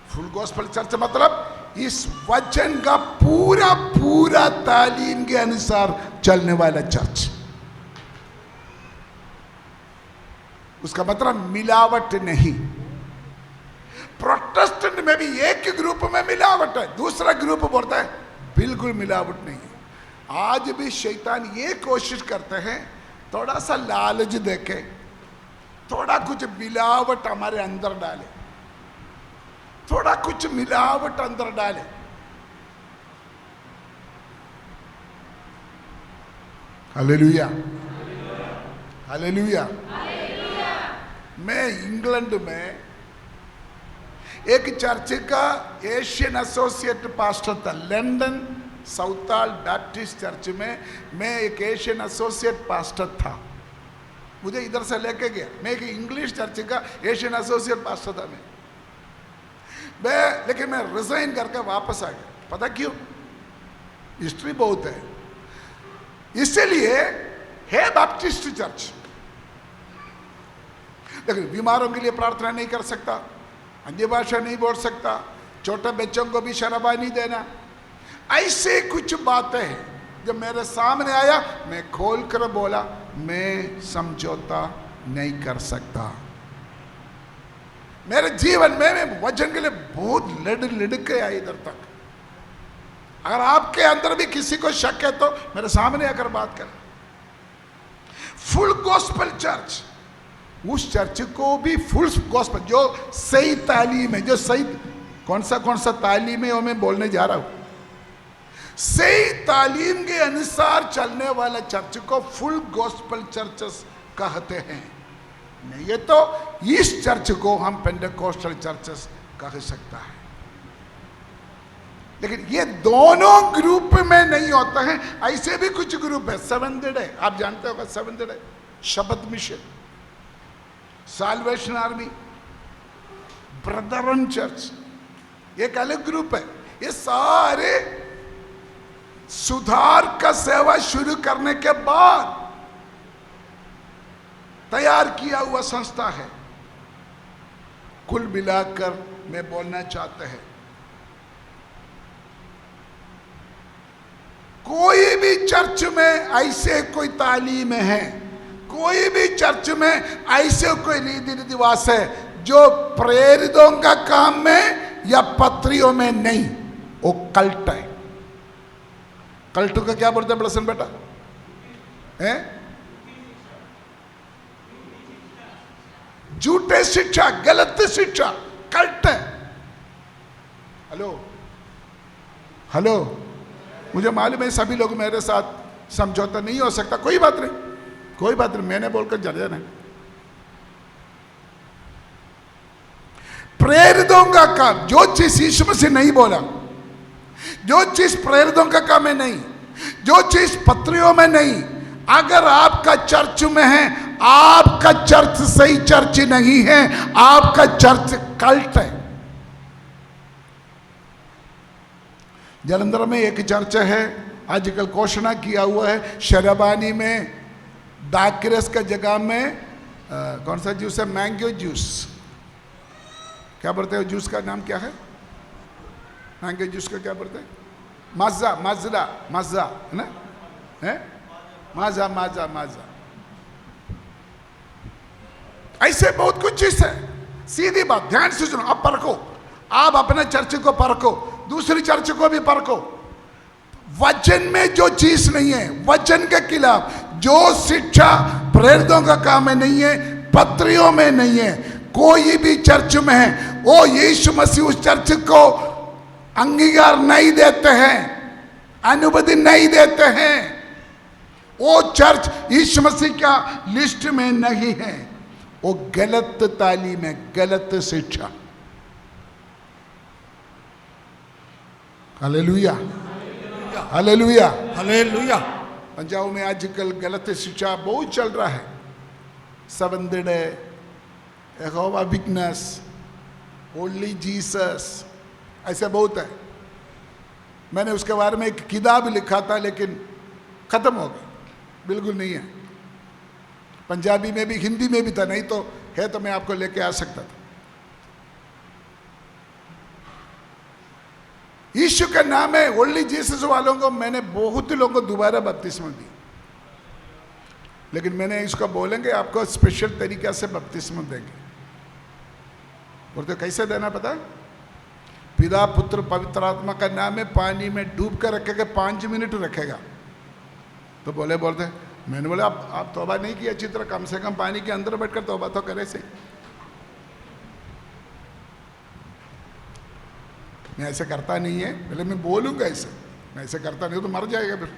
S1: Full gospel church मतलब इस वचन का पूरा पूरा तालीम के अनुसार चलने वाला चर्च। उसका मतलब मिलावट नहीं। प्रोटेस्टेंट में भी एक ग्रुप में मिलावट है, दूसरा ग्रुप बोलता है बिल्कुल मिलावट नहीं है। आज भी शैतान ये कोशिश करते हैं थोड़ा सा लालच देके थोड़ा कुछ मिलावट हमारे अंदर डाले, थोड़ा कुछ मिलावट अंदर डाले। Hallelujah, hallelujah. मैं इंग्लैंड में एक चर्च का एशियन एसोसिएट पास्टर था, लंदन साउथाल बैप्टिस्ट चर्च में मैं एक एशियन एसोसिएट पास्टर था। मुझे इधर से लेके गया, मैं एक इंग्लिश चर्च का एशियन एसोसिएट पास्टर था लेकिन मैं रिजाइन करके वापस आ गया। पता क्यों? हिस्ट्री बहुत है, इसीलिए है बैप्टिस्ट चर्च, लेकिन बीमारों के लिए प्रार्थना नहीं कर सकता, अन्य भाषा नहीं बोल सकता, छोटे बच्चों को भी शराबा नहीं देना। ऐसे कुछ बातें हैं जब मेरे सामने आया, मैं खोल कर बोला मैं समझौता नहीं कर सकता। मेरे जीवन में मैं वचन के लिए बहुत लड़ के आया इधर तक। अगर आपके अंदर भी किसी को शक है तो मेरे सामने आकर बात कर। फुल गॉस्पेल चर्च, उस चर्च को भी फुल गॉस्पेल, जो सही तालीम है, जो सही कौन सा तालीम है वो मैं बोलने जा रहा हूं, सही तालीम के अनुसार चलने वाला चर्च को फुल गॉस्पेल चर्चेस कहते हैं। नहीं ये तो इस चर्च को हम पेंटेकोस्टल चर्चेस कह सकता है। लेकिन ये दोनों ग्रुप में नहीं होता है। ऐसे भी कुछ ग्रुप है, सेवेंथ डे, आप जानते होगा सेवेंथ डे, शब्द mission, Salvation Army, Brethren church, एक अलग ग्रुप है। ये सारे सुधार का सेवा शुरू करने के बाद तैयार किया हुआ संस्था है। कुल मिलाकर मैं बोलना चाहता है, कोई भी चर्च में ऐसे कोई तालीम है, कोई भी चर्च में ऐसे कोई रीति रिवाज है जो प्रेरितों का काम में या पत्रियों में नहीं, वो कल्ट है। कल्ट का क्या बोलते हैं ब्लसन बेटा? हैं? झूठे शिक्षा, गलत शिक्षा, कल्ट है। हेलो हेलो, मुझे मालूम है सभी लोग मेरे साथ समझौता नहीं हो सकता, कोई बात नहीं, कोई बात नहीं, मैंने बोलकर जरिया नहीं। प्रेरितों का काम, जो चीज यीशु मसीह नहीं बोला, जो चीज प्रेरितों का काम है नहीं, जो चीज पत्रियों में नहीं, अगर आपका चर्च में है, आपका चर्च सही चर्च नहीं है, आपका चर्च कल्ट है। जलंधर में एक चर्च है, आजकल घोषणा किया हुआ है शराबानी में दाकिरस का जगह में कौन सा जूस है, मैंगो जूस, क्या बोलते हैं जूस का नाम क्या है, मैंगो जूस का क्या बोलते हैं, माजा, माजरा, माजा है ना, है माजा, माजा, माजा। ऐसे बहुत कुछ चीज है। सीधी बात, ध्यान से सुनो, अब परखो, आप अपने चर्च को परखो, दूसरी चर्च को भी परखो। वचन में जो चीज नहीं है, वचन के खिलाफ जो शिक्षा प्रेरितों का काम में नहीं है, पत्रियों में नहीं है, कोई भी चर्च में है, वो यीशु मसीह उस चर्च को अंगीकार नहीं देते हैं, अनुमति नहीं देते हैं। वो चर्च यीशु मसीह का लिस्ट में नहीं है, वो गलत तालीम है, गलत शिक्षा। Hallelujah, hallelujah,
S2: hallelujah.
S1: पंजाब में आजकल गलत शिक्षा बहुत चल रहा है। सेवंथ डे, यहोवा विटनेस, ओनली जीसस, ऐसे बहुत है। मैंने उसके बारे में एक किताब लिखा था, लेकिन खत्म हो गया, बिल्कुल नहीं है। पंजाबी में भी, हिंदी में भी था, नहीं तो है तो मैं आपको लेके आ सकता था। यीशु का नाम है, ओनली जीसस वालों को मैंने बहुत लोगों को दोबारा बपतिस्मा दी, लेकिन मैंने इसको बोलेंगे आपको स्पेशल तरीका से बपतिस्मा देंगे। बोलते कैसे देना पता है? पिता पुत्र पवित्र आत्मा का नाम है, पानी में डूब कर रखेगा, 5 मिनट रखेगा। तो बोलते मैंने बोला आप तौबा नहीं किया अच्छी तरह, कम से कम पानी के अंदर बैठकर तौबा तो करे से। मैं ऐसे करता नहीं है, पहले मैं बोलूंगा ऐसे, मैं ऐसे करता नहीं तो मर जाएगा फिर।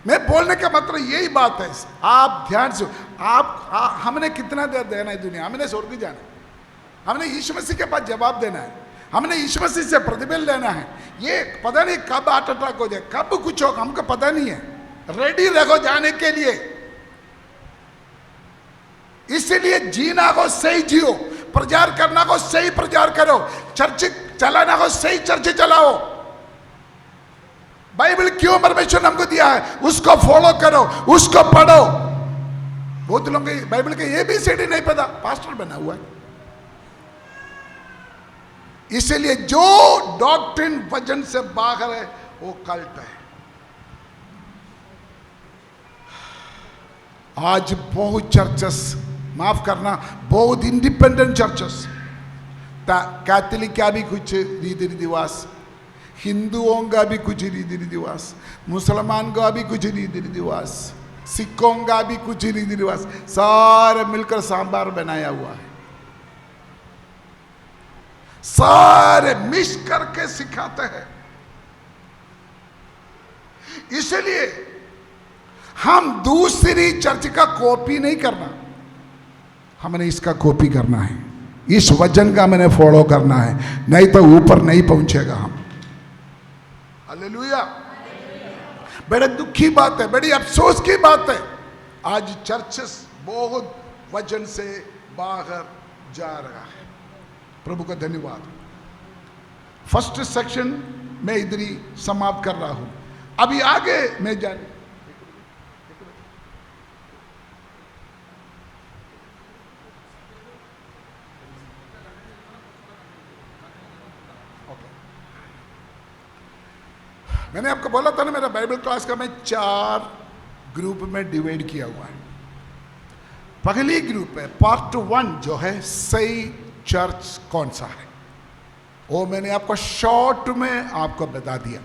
S1: मैं बोलने का मतलब यही बात है। आप ध्यान से, हमने कितना देना है दुनिया, हमने स्वर्ग जाना है, हमने यीशु मसीह के पास जवाब देना है, हमने यीशु मसीह से प्रतिबल लेना है। ये पता नहीं कब हार्ट अटैक हो जाए, कब कुछ होगा, हमको पता नहीं है। रेडी रहो जाने के लिए। इसीलिए जीना को सही जियो, प्रचार करना को सही प्रचार करो, चर्च चलाना को सही चर्च चलाओ। बाइबल क्यों परमेश्वर ने हमको दिया है, उसको फॉलो करो, उसको पढ़ो। बहुत लोगों को बाइबल के ABCD नहीं पता, पास्टर बना हुआ है। इसलिए जो डॉक्ट्रिन वचन से बाहर है वो कल्ट है। आज बहुत चर्चेस, माफ करना, बहुत इंडिपेंडेंट चर्चेस, कैथोलिक का भी कुछ रीति रिवाज, हिंदुओं का भी कुछ रीति रिवाज, मुसलमान का भी कुछ रीति रिवाज, सिखों का भी कुछ रीति रिवाज, सारे मिलकर सांबार बनाया हुआ है। सारे मिक्स करके सिखाते हैं। इसलिए हम दूसरी चर्च का कॉपी नहीं करना, हमने इसका कॉपी करना है, इस वचन का मैंने फॉलो करना है, नहीं तो ऊपर नहीं पहुंचेगा हम। हालेलुया। बड़े दुख की बात है, बड़ी अफसोस की बात है, आज चर्चेस बहुत वचन से बाहर जा रहा है। प्रभु का धन्यवाद। फर्स्ट सेक्शन में इधर ही समाप्त कर रहा हूं। अभी आगे मैं जाने मैंने आपको बोला था ना, मेरा बाइबल क्लास का मैं 4 ग्रुप में डिवाइड किया हुआ है। पहली ग्रुप है पार्ट 1 जो है सही चर्च कौन सा है, वो मैंने आपको शॉर्ट में आपको बता दिया।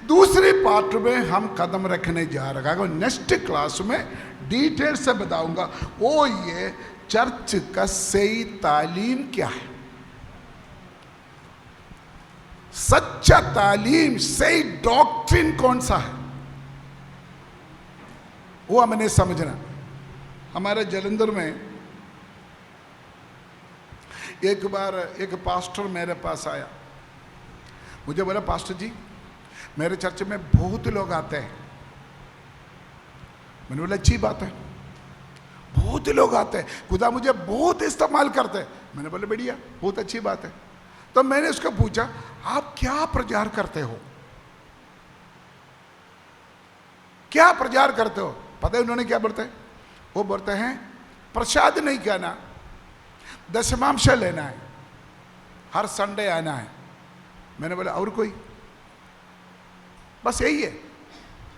S1: दूसरी पार्ट में हम कदम रखने जा रहे हैं, नेक्स्ट क्लास में डिटेल से बताऊंगा, वो ये चर्च का सही तालीम क्या है, सच्चा तालीम, सही डॉक्ट्रिन कौन सा है, वो हमने समझना। हमारे जलंधर में एक बार एक पास्टर मेरे पास आया, मुझे बोला पास्टर जी मेरे चर्च में बहुत लोग आते हैं। मैंने बोला अच्छी बात है, बहुत लोग आते हैं, खुदा मुझे बहुत इस्तेमाल करते हैं। मैंने बोला बढ़िया, बहुत अच्छी बात है। तो मैंने उसको पूछा आप क्या प्रचार करते हो? क्या प्रचार करते हो? पता है उन्होंने क्या बोलते हैं? वो बोलते हैं प्रसाद नहीं कहना, दशमांश लेना है, हर संडे आना है। मैंने बोला और कोई? बस यही है,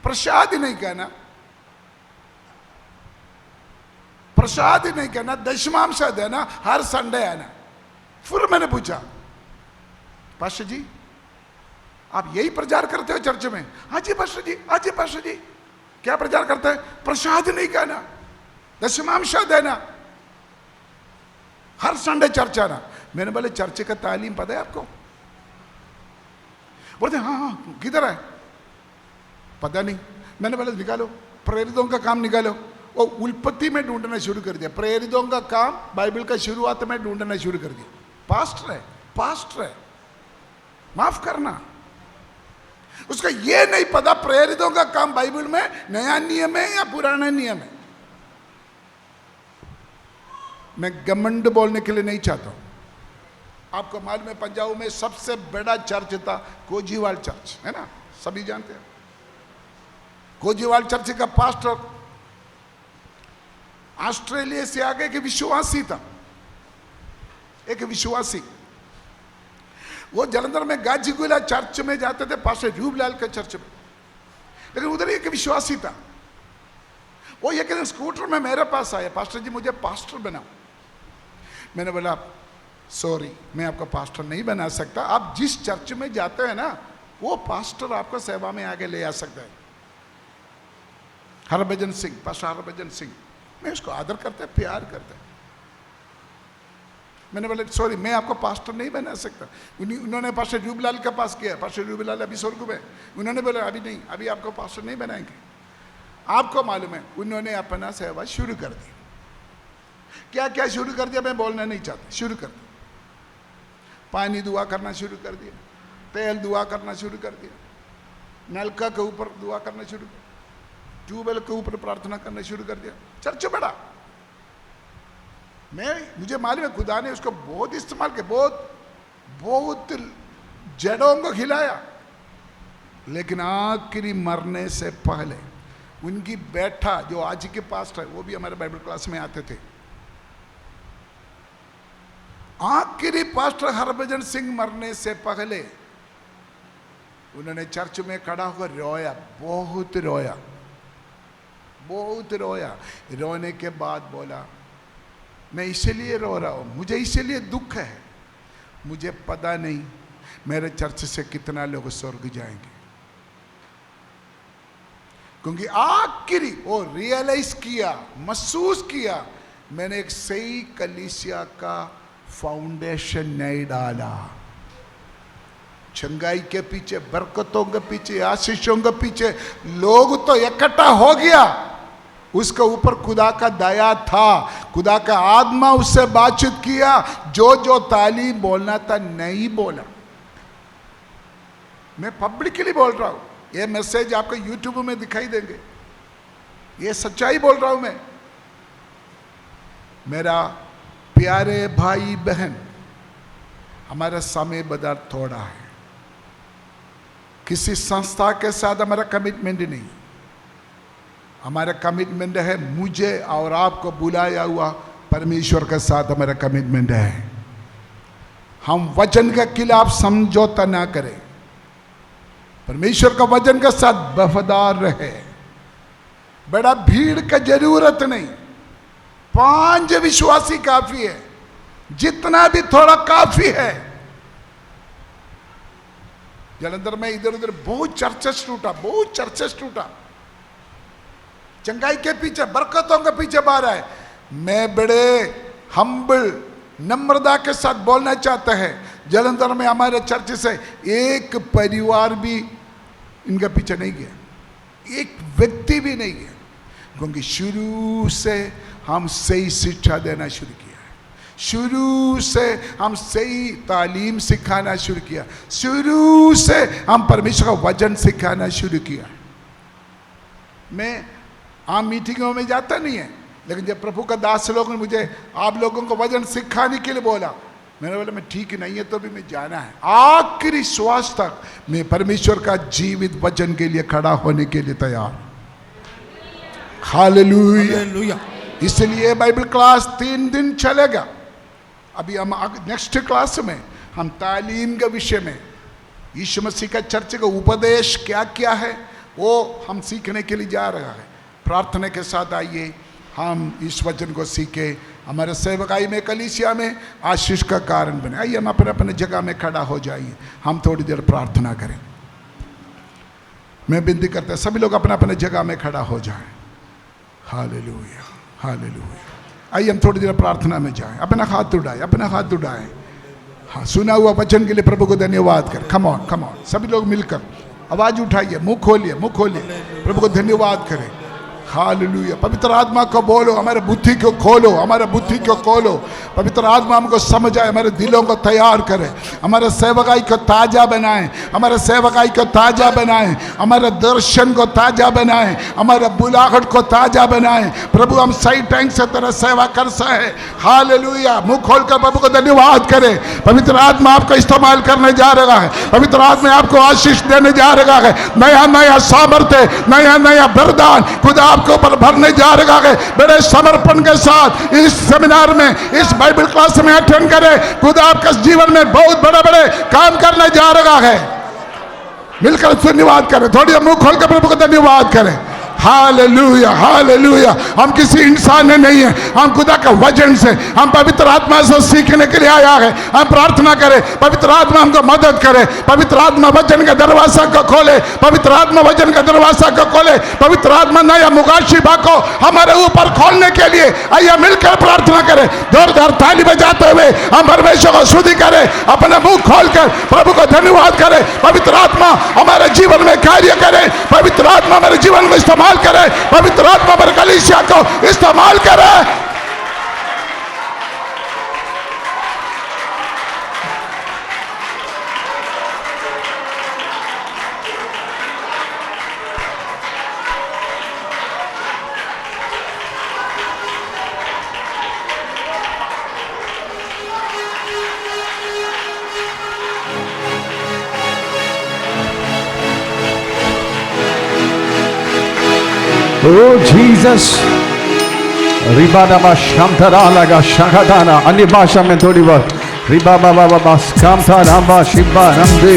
S1: प्रसाद नहीं कहना, प्रसाद नहीं कहना, दशमांश देना, हर संडे आना। फिर मैंने पूछा पास्टर जी आप यही प्रचार करते हो चर्च में? हाँ जी पास्टर जी, हाँ जी पास्टर जी। क्या प्रचार करते हैं? प्रसाद नहीं कहना, दशमांश देना, हर संडे चर्च आना। मैंने बोले चर्च का तालीम पता है आपको? बोलते हाँ हाँ किधर है? पता नहीं। मैंने बोला निकालो, प्रेरितों का काम निकालो। वो उत्पत्ति में ढूंढना शुरू कर दिया, प्रेरितों का काम बाइबल का शुरुआत में ढूंढना शुरू कर दिया। पास्टर है, पास्टर है, माफ करना। उसका ये नहीं पता प्रेरितों का काम बाइबल में नया नियम है या पुराना नियम है। मैं घमंड बोलने के लिए नहीं चाहता हूं। आपको मालूम है पंजाब में सबसे बड़ा चर्च था कोजीवाल चर्च, है ना, सभी जानते हैं। कोजीवाल चर्च का पास्टर ऑस्ट्रेलिया से आगे एक विश्वासी था, एक विश्वासी। वो जलंधर में गाजीगुला चर्च में जाते थे, पास्टर रूबलाल के चर्च में, लेकिन उधर एक विश्वासी था। वो एक दिन स्कूटर में मेरे पास आया, पास्टर जी मुझे पास्टर बनाओ। मैंने बोला सॉरी मैं आपका पास्टर नहीं बना सकता, आप जिस चर्च में जाते हैं ना वो पास्टर आपको सेवा में आगे ले आ सकता है। हरभजन सिंह, पास्टर हरभजन सिंह, मैं उसको आदर करते प्यार करते। मैंने बोला सॉरी मैं आपको पास्टर नहीं बना सकता। उन्होंने पास्टर रूबलाल के पास किया, पास्टर रूबलाल अभी स्वर्ग में, उन्होंने बोला अभी नहीं, अभी आपको पास्टर नहीं बनाएंगे। आपको मालूम है उन्होंने अपना सेवा शुरू कर दी। क्या क्या शुरू कर दिया मैं बोलना नहीं चाहता। शुरू कर दिया, पानी दुआ करना शुरू कर दिया, तेल दुआ करना शुरू कर दिया, नलका के ऊपर दुआ करना शुरू, ट्यूबवेल के ऊपर प्रार्थना करना शुरू कर दिया। चर्च बड़ा, मुझे मालूम है खुदा ने उसको बहुत इस्तेमाल किया, बहुत जड़ों को खिलाया। लेकिन आखिरी मरने से पहले उनकी बेटा जो आज के पास्टर है, वो भी हमारे बाइबल क्लास में आते थे, आखिरी पास्टर हरभजन सिंह मरने से पहले उन्होंने चर्च में खड़ा होकर रोया, बहुत रोया, बहुत रोया। रोने के बाद बोला मैं इसलिए रो रहा हूं, मुझे इसलिए दुख है, मुझे पता नहीं मेरे चर्च से कितना लोग स्वर्ग जाएंगे। क्योंकि आखिरी वो रियलाइज किया, महसूस किया, मैंने एक सही कलीसिया का फाउंडेशन नहीं डाला। चंगाई के पीछे, बरकतों के पीछे, आशीषों के पीछे लोग तो इकट्ठा हो गया, उसके ऊपर खुदा का दया था, खुदा का आत्मा उससे बातचीत किया, जो जो तालीम बोलना था नहीं बोला। मैं पब्लिकली बोल रहा हूं, ये मैसेज आपको यूट्यूब में दिखाई देंगे, ये सच्चाई बोल रहा हूं मैं। मेरा प्यारे भाई बहन, हमारा समय बाजार थोड़ा है, किसी संस्था के साथ हमारा कमिटमेंट नहीं, हमारा कमिटमेंट है मुझे और आपको बुलाया हुआ परमेश्वर के साथ हमारा कमिटमेंट है। हम वचन के खिलाफ समझौता ना करें, परमेश्वर का वचन के साथ वफादार रहे। बड़ा भीड़ का जरूरत नहीं, 5 विश्वासी काफी है, जितना भी थोड़ा काफी है। जलंधर में इधर उधर बहुत चर्चेस टूटा, बहुत चर्चेस टूटा, चंगाई के पीछे, बरकतों के पीछे बाहर आए। मैं बड़े हम्बल नम्रता के साथ बोलना चाहता है, जलंधर में हमारे चर्च से एक परिवार भी इनके पीछे नहीं गया, एक व्यक्ति भी नहीं गया, क्योंकि शुरू से हम सही शिक्षा देना शुरू किया, शुरू से हम सही तालीम सिखाना शुरू किया, शुरू से हम परमेश्वर का वचन सिखाना शुरू किया। मैं आम मीटिंगों में जाता नहीं है, लेकिन जब प्रभु का दास लोगों ने मुझे आप लोगों को वचन सिखाने के लिए बोला, मैंने बोला मैं ठीक नहीं है तो भी मैं जाना है, आखिरी श्वास तक मैं परमेश्वर का जीवित वचन के लिए खड़ा होने के लिए तैयार। हालेलुया।
S2: हालेलुया।
S1: इसलिए बाइबल क्लास 3 दिन चलेगा। अभी हम नेक्स्ट क्लास में हम तालीम के विषय में यीशु मसीह का चर्च का उपदेश क्या क्या है वो हम सीखने के लिए जा रहा है। प्रार्थना के साथ आइए हम इस वचन को सीखे, हमारे सेवकाई में कलीसिया में आशीष का कारण बने। आइए हम अपने अपने जगह में खड़ा हो जाइए, हम थोड़ी देर प्रार्थना करें। मैं विनती करता हूं सभी लोग अपने अपने जगह में खड़ा हो जाएं। Hallelujah, hallelujah. आइए हम थोड़ी देर प्रार्थना में जाएं। अपना हाथ उठाएं, अपना हाथ उठाएं। हाँ, सुना हुआ वचन के लिए प्रभु को धन्यवाद कर। कम ऑन, कम ऑन, सभी लोग मिलकर आवाज उठाइए, मुंह खोलिए, मुंह खोलिए, प्रभु को धन्यवाद करें। हालेलुया। पवित्र आत्मा को बोलो, हमारे बुद्धि को खोलो, हमारे बुद्धि को खोलो। पवित्र आत्मा हमको समझाए, हमारे दिलों को तैयार करे, हमारे सेवकाई को ताजा बनाए, हमारे सेवकाई को ताजा बनाए, हमारे दर्शन को ताजा बनाए, हमारे बुलाहट को ताजा बनाए। प्रभु हम सही टाइम से तेरा सेवा कर सके। हालेलुया। मुंह खोलकर प्रभु को धन्यवाद करें। पवित्र आत्मा आपको इस्तेमाल करने जा रहा है, पवित्र आत्मा आपको आशीष देने जा रहा है। नया नया सामर्थ्य, नया नया वरदान खुदा आपके ऊपर भरने जा रहा है। बड़े समर्पण के साथ इस सेमिनार में, इस बाइबल क्लास में अटेंड करें। खुदा आपके जीवन में बहुत बड़े बड़े काम करने जा रहा है। मिलकर धन्यवाद करें, थोड़ी मुंह खोलकर प्रभु को धन्यवाद करें। Hallelujah, hallelujah. हम किसी इंसान ने नहीं है, हम खुदा के वचन से, हम पवित्र आत्मा से सीखने के लिए आया है। हम प्रार्थना करें पवित्र आत्मा हमको मदद करे, पवित्र आत्मा वचन के दरवाजा को खोले, पवित्र आत्मा वचन के दरवाजा को खोले, पवित्र आत्मा नया मुगाशिबा को हमारे ऊपर खोलने के लिए। आइए मिलकर प्रार्थना करें, जोरदार ताली बजाते हुए हम परमेश्वर को स्तुति करें, अपना मुंह खोलकर प्रभु को धन्यवाद करें। पवित्र आत्मा हमारे जीवन में कार्य करे, पवित्र आत्मा हमारे जीवन में इस्तेमाल करे, पवित्र आत्मा पर कलीसिया को इस्तेमाल करे।
S4: Oh Jesus, रिबादामा शामथरा लगा शंखदाना। अन्य भाषा में थोड़ी बहुत रिबा बाबा बाबा स्कामथा रामा शिबा रमदे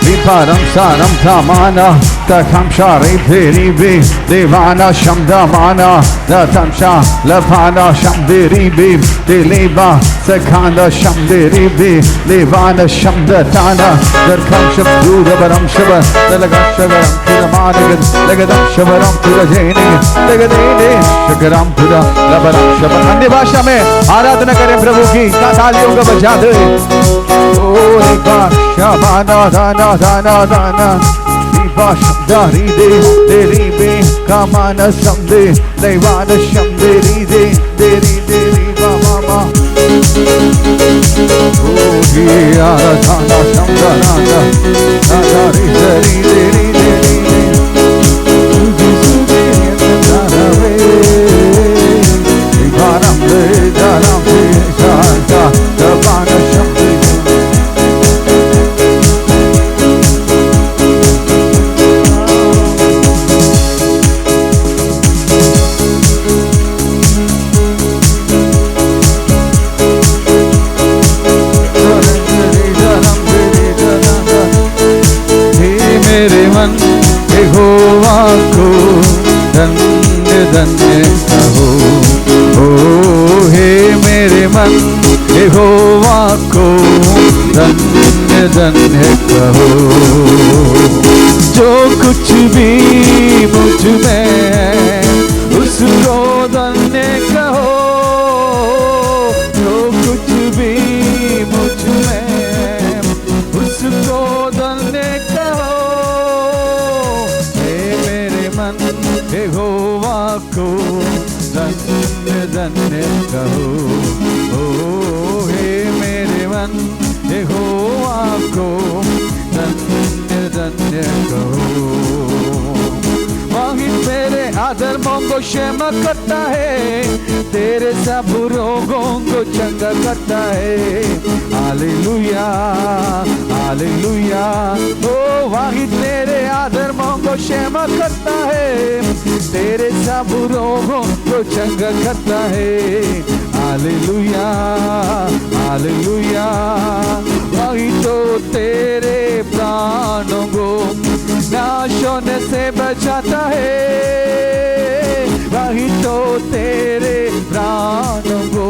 S4: रिबा रमसा रमथा माना तखमशा रिबे रिबे देवाना शमदा माना तखमशा लफाना शमदे रिबे देलेबा सखाना शमदे रिबे लेवाना शमदा ताना दरखम शब्दूर बरम शब लगा शबरम पुरमानगद लगदम शबरम पुरजेने लगदेने शगरम पुरा लबरम शब। अन्य भाषा में आराधना करें प्रभु की, तालियों को बजा दे। ओ रिबा शबाना दाना दाना दाना रिबा शब्दा रिदे तेरी बे कामाना शब्दे लेवाना शब्दे रिदे तेरी देरी बाबा। ओ ही आराधना शब्दा नाना दादा रिदे रिदे रिदे रिदे तुझे सुने तारा वे रिबारम दे दारम दे शांता दबाना शब्दे। यहोवा को धन्य धन्य कहो। ओ हे मेरे मन यहोवा को धन्य धन्य कहो। जो कुछ भी मुझ में है उसको धन्य कहो। जो कुछ भी मुझ में है उसको धन्य कहो। यहोवा को धन्य धन्य कहो। ओ हे मेरे मन यहोवा को धन्य धन्य कहो। माहिर मेरे अधर्मों को क्षमा करता है, तेरे सब रोगों को चंगा करता है। Hallelujah, hallelujah. ओ वाहिद मेरे अधर्मों को क्षमा करता है, तेरे सब रोगों को चंगा करता है। हालेलुया हालेलुया, वही तो तेरे प्राणों को नाश होने से बचाता है, वही तो तेरे प्राणों को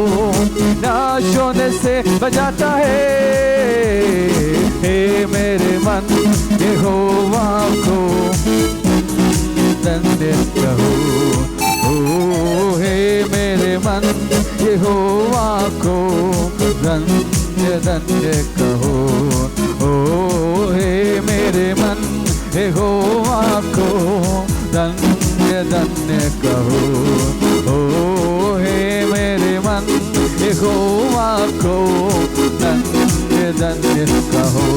S4: नाश होने से बचाता है। हे मेरे मन यहोवा को धन्य कहो, ओ हे मेरे मन यहोवा को धन्य धन्य कहो, ओ हे मेरे मन यहोवा को धन्य धन्य कहो, ओ हे मेरे मन यहोवा को धन्य धन्य कहो।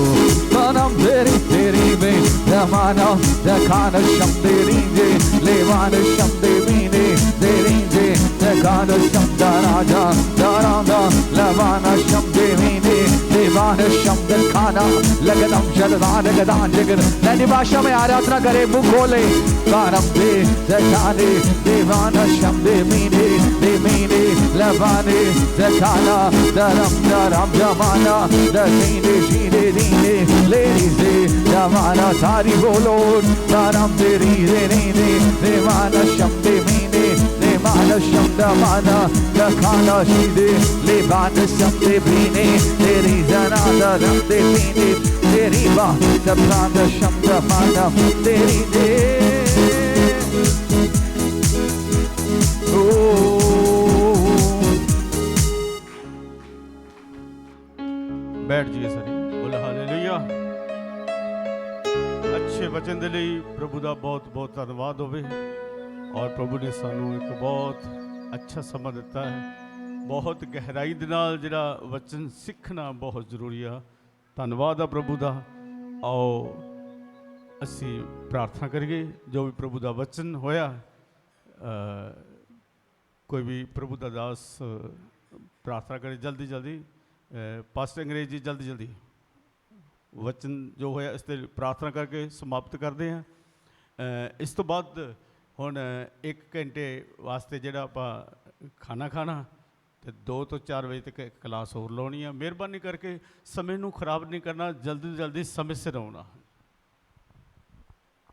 S4: Manam deri be, damana dakana shamderinge, levana shamdemine deringe, dakana shamdaraja daranda, lavana shamdemine levana shamdakana, lagadam jaladana gadan jagan। Naini भाषा में आराधना करे, मुंह खोले। manam de dakane levana shamdemine demine lavane dakana daram daram damana dakine shine dine लेरिजे जमाना सारी बोलो दानम तेरी Renee देवाना शब्दे मीने देवाना शब्द माना लखाना शीदे लेवाना शब्दे बीने तेरी जना दानम दे मीने तेरी बात दबाना शब्द माना तेरी दे।
S5: बैठ जाइए सर, बोला हालेलुया। अच्छे वचन ਦੇ ਲਈ ਪ੍ਰਭੂ ਦਾ ਬਹੁਤ ਬਹੁਤ ਧੰਨਵਾਦ ਹੋਵੇ। ਔਰ ਪ੍ਰਭੂ ਨੇ ਸਾਨੂੰ ਇੱਕ ਬਹੁਤ ਅੱਛਾ ਸਮਾਂ ਦਿੱਤਾ ਹੈ। ਬਹੁਤ ਗਹਿਰਾਈ ਦੇ ਨਾਲ ਜਿਹੜਾ ਵਚਨ ਸਿੱਖਣਾ ਬਹੁਤ ਜ਼ਰੂਰੀ ਆ। ਧੰਨਵਾਦ ਆ ਪ੍ਰਭੂ ਦਾ। ਆਓ ਅਸੀਂ ਪ੍ਰਾਰਥਨਾ ਕਰੀਏ। ਜੋ ਵੀ ਪ੍ਰਭੂ ਦਾ ਵਚਨ ਹੋਇਆ, ਕੋਈ ਵੀ ਪ੍ਰਭੂ ਦਾ ਦਾਸ ਪ੍ਰਾਰਥਨਾ ਕਰੇ ਜਲਦੀ ਜਲਦੀ। ਪਾਸਟਰ ਅੰਗਰੇਜ਼ ਜੀ ਜਲਦੀ ਜਲਦੀ वचन जो होया इस ते प्रार्थना करके समाप्त करते हैं। इस तो बाद हुण 1 घंटे वास्ते जिहड़ा आपां खाना खाना ते 2 ਤੋਂ 4 बजे तक क्लास होर लाउणी है। मेहरबानी करके समय नूं खराब नहीं करना, जल्दी जल्दी समय सिर आउणा।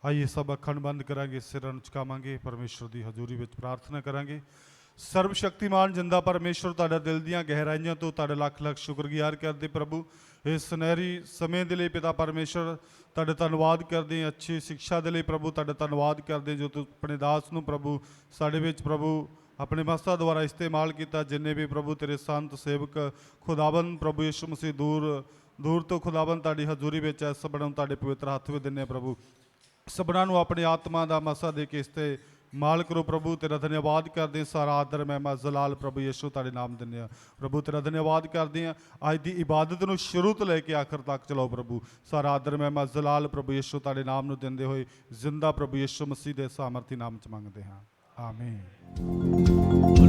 S6: आइए सब अखां बंद करांगे, सिरां नूं झुकावांगे, परमेश्वर की हजूरी विच प्रार्थना करांगे। सर्वशक्तिमान जिंदा परमेश्वर तुहाडा दिल दीआं गहराइयां तो तुहाडा लख लख शुक्रगुजार करदे प्रभु। इस सुनहरी समय दे लई पिता परमेश्वर तुहाडा धन्नवाद करदे, अच्छी शिक्षा दे लई प्रभु तुहाडा धन्नवाद करदे जो तू अपने दास नूं प्रभु साडे विच प्रभु अपने मस्ता द्वारा इस्तेमाल किया। जिन्हें भी प्रभु तेरे संत सेवक खुदाबंद प्रभु यीशु मसीह दूर तो खुदाबंद तुहाडी हजूरी विच है, सबना तुहाडे पवित्र हत्थ विच दिंदे प्रभु। सबना नूं अपनी आत्मा का मसा दे के इसते माल करो प्रभु। तेरा धन्यवाद करते हैं, सारा आदर महिमा जलाल प्रभु यीशु तेरे नाम दिंदे आ प्रभु। तेरा धन्यवाद करते हैं, अज की इबादत नूं शुरू तो लैके आखिर तक चलाओ प्रभु। सारा आदर महिमा जलाल प्रभु यीशु तेरे नाम नूं दिंदे होए जिंदा प्रभु यीशु मसीह दे सामर्थी नाम च मंगते हैं, आमीन।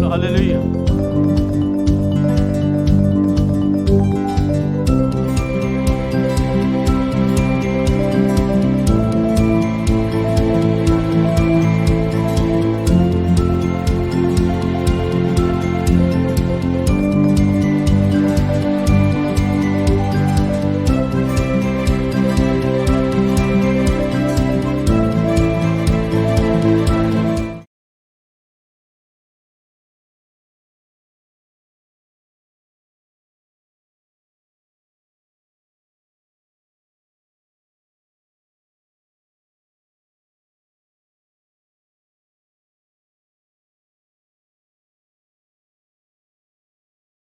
S5: हालेलुया।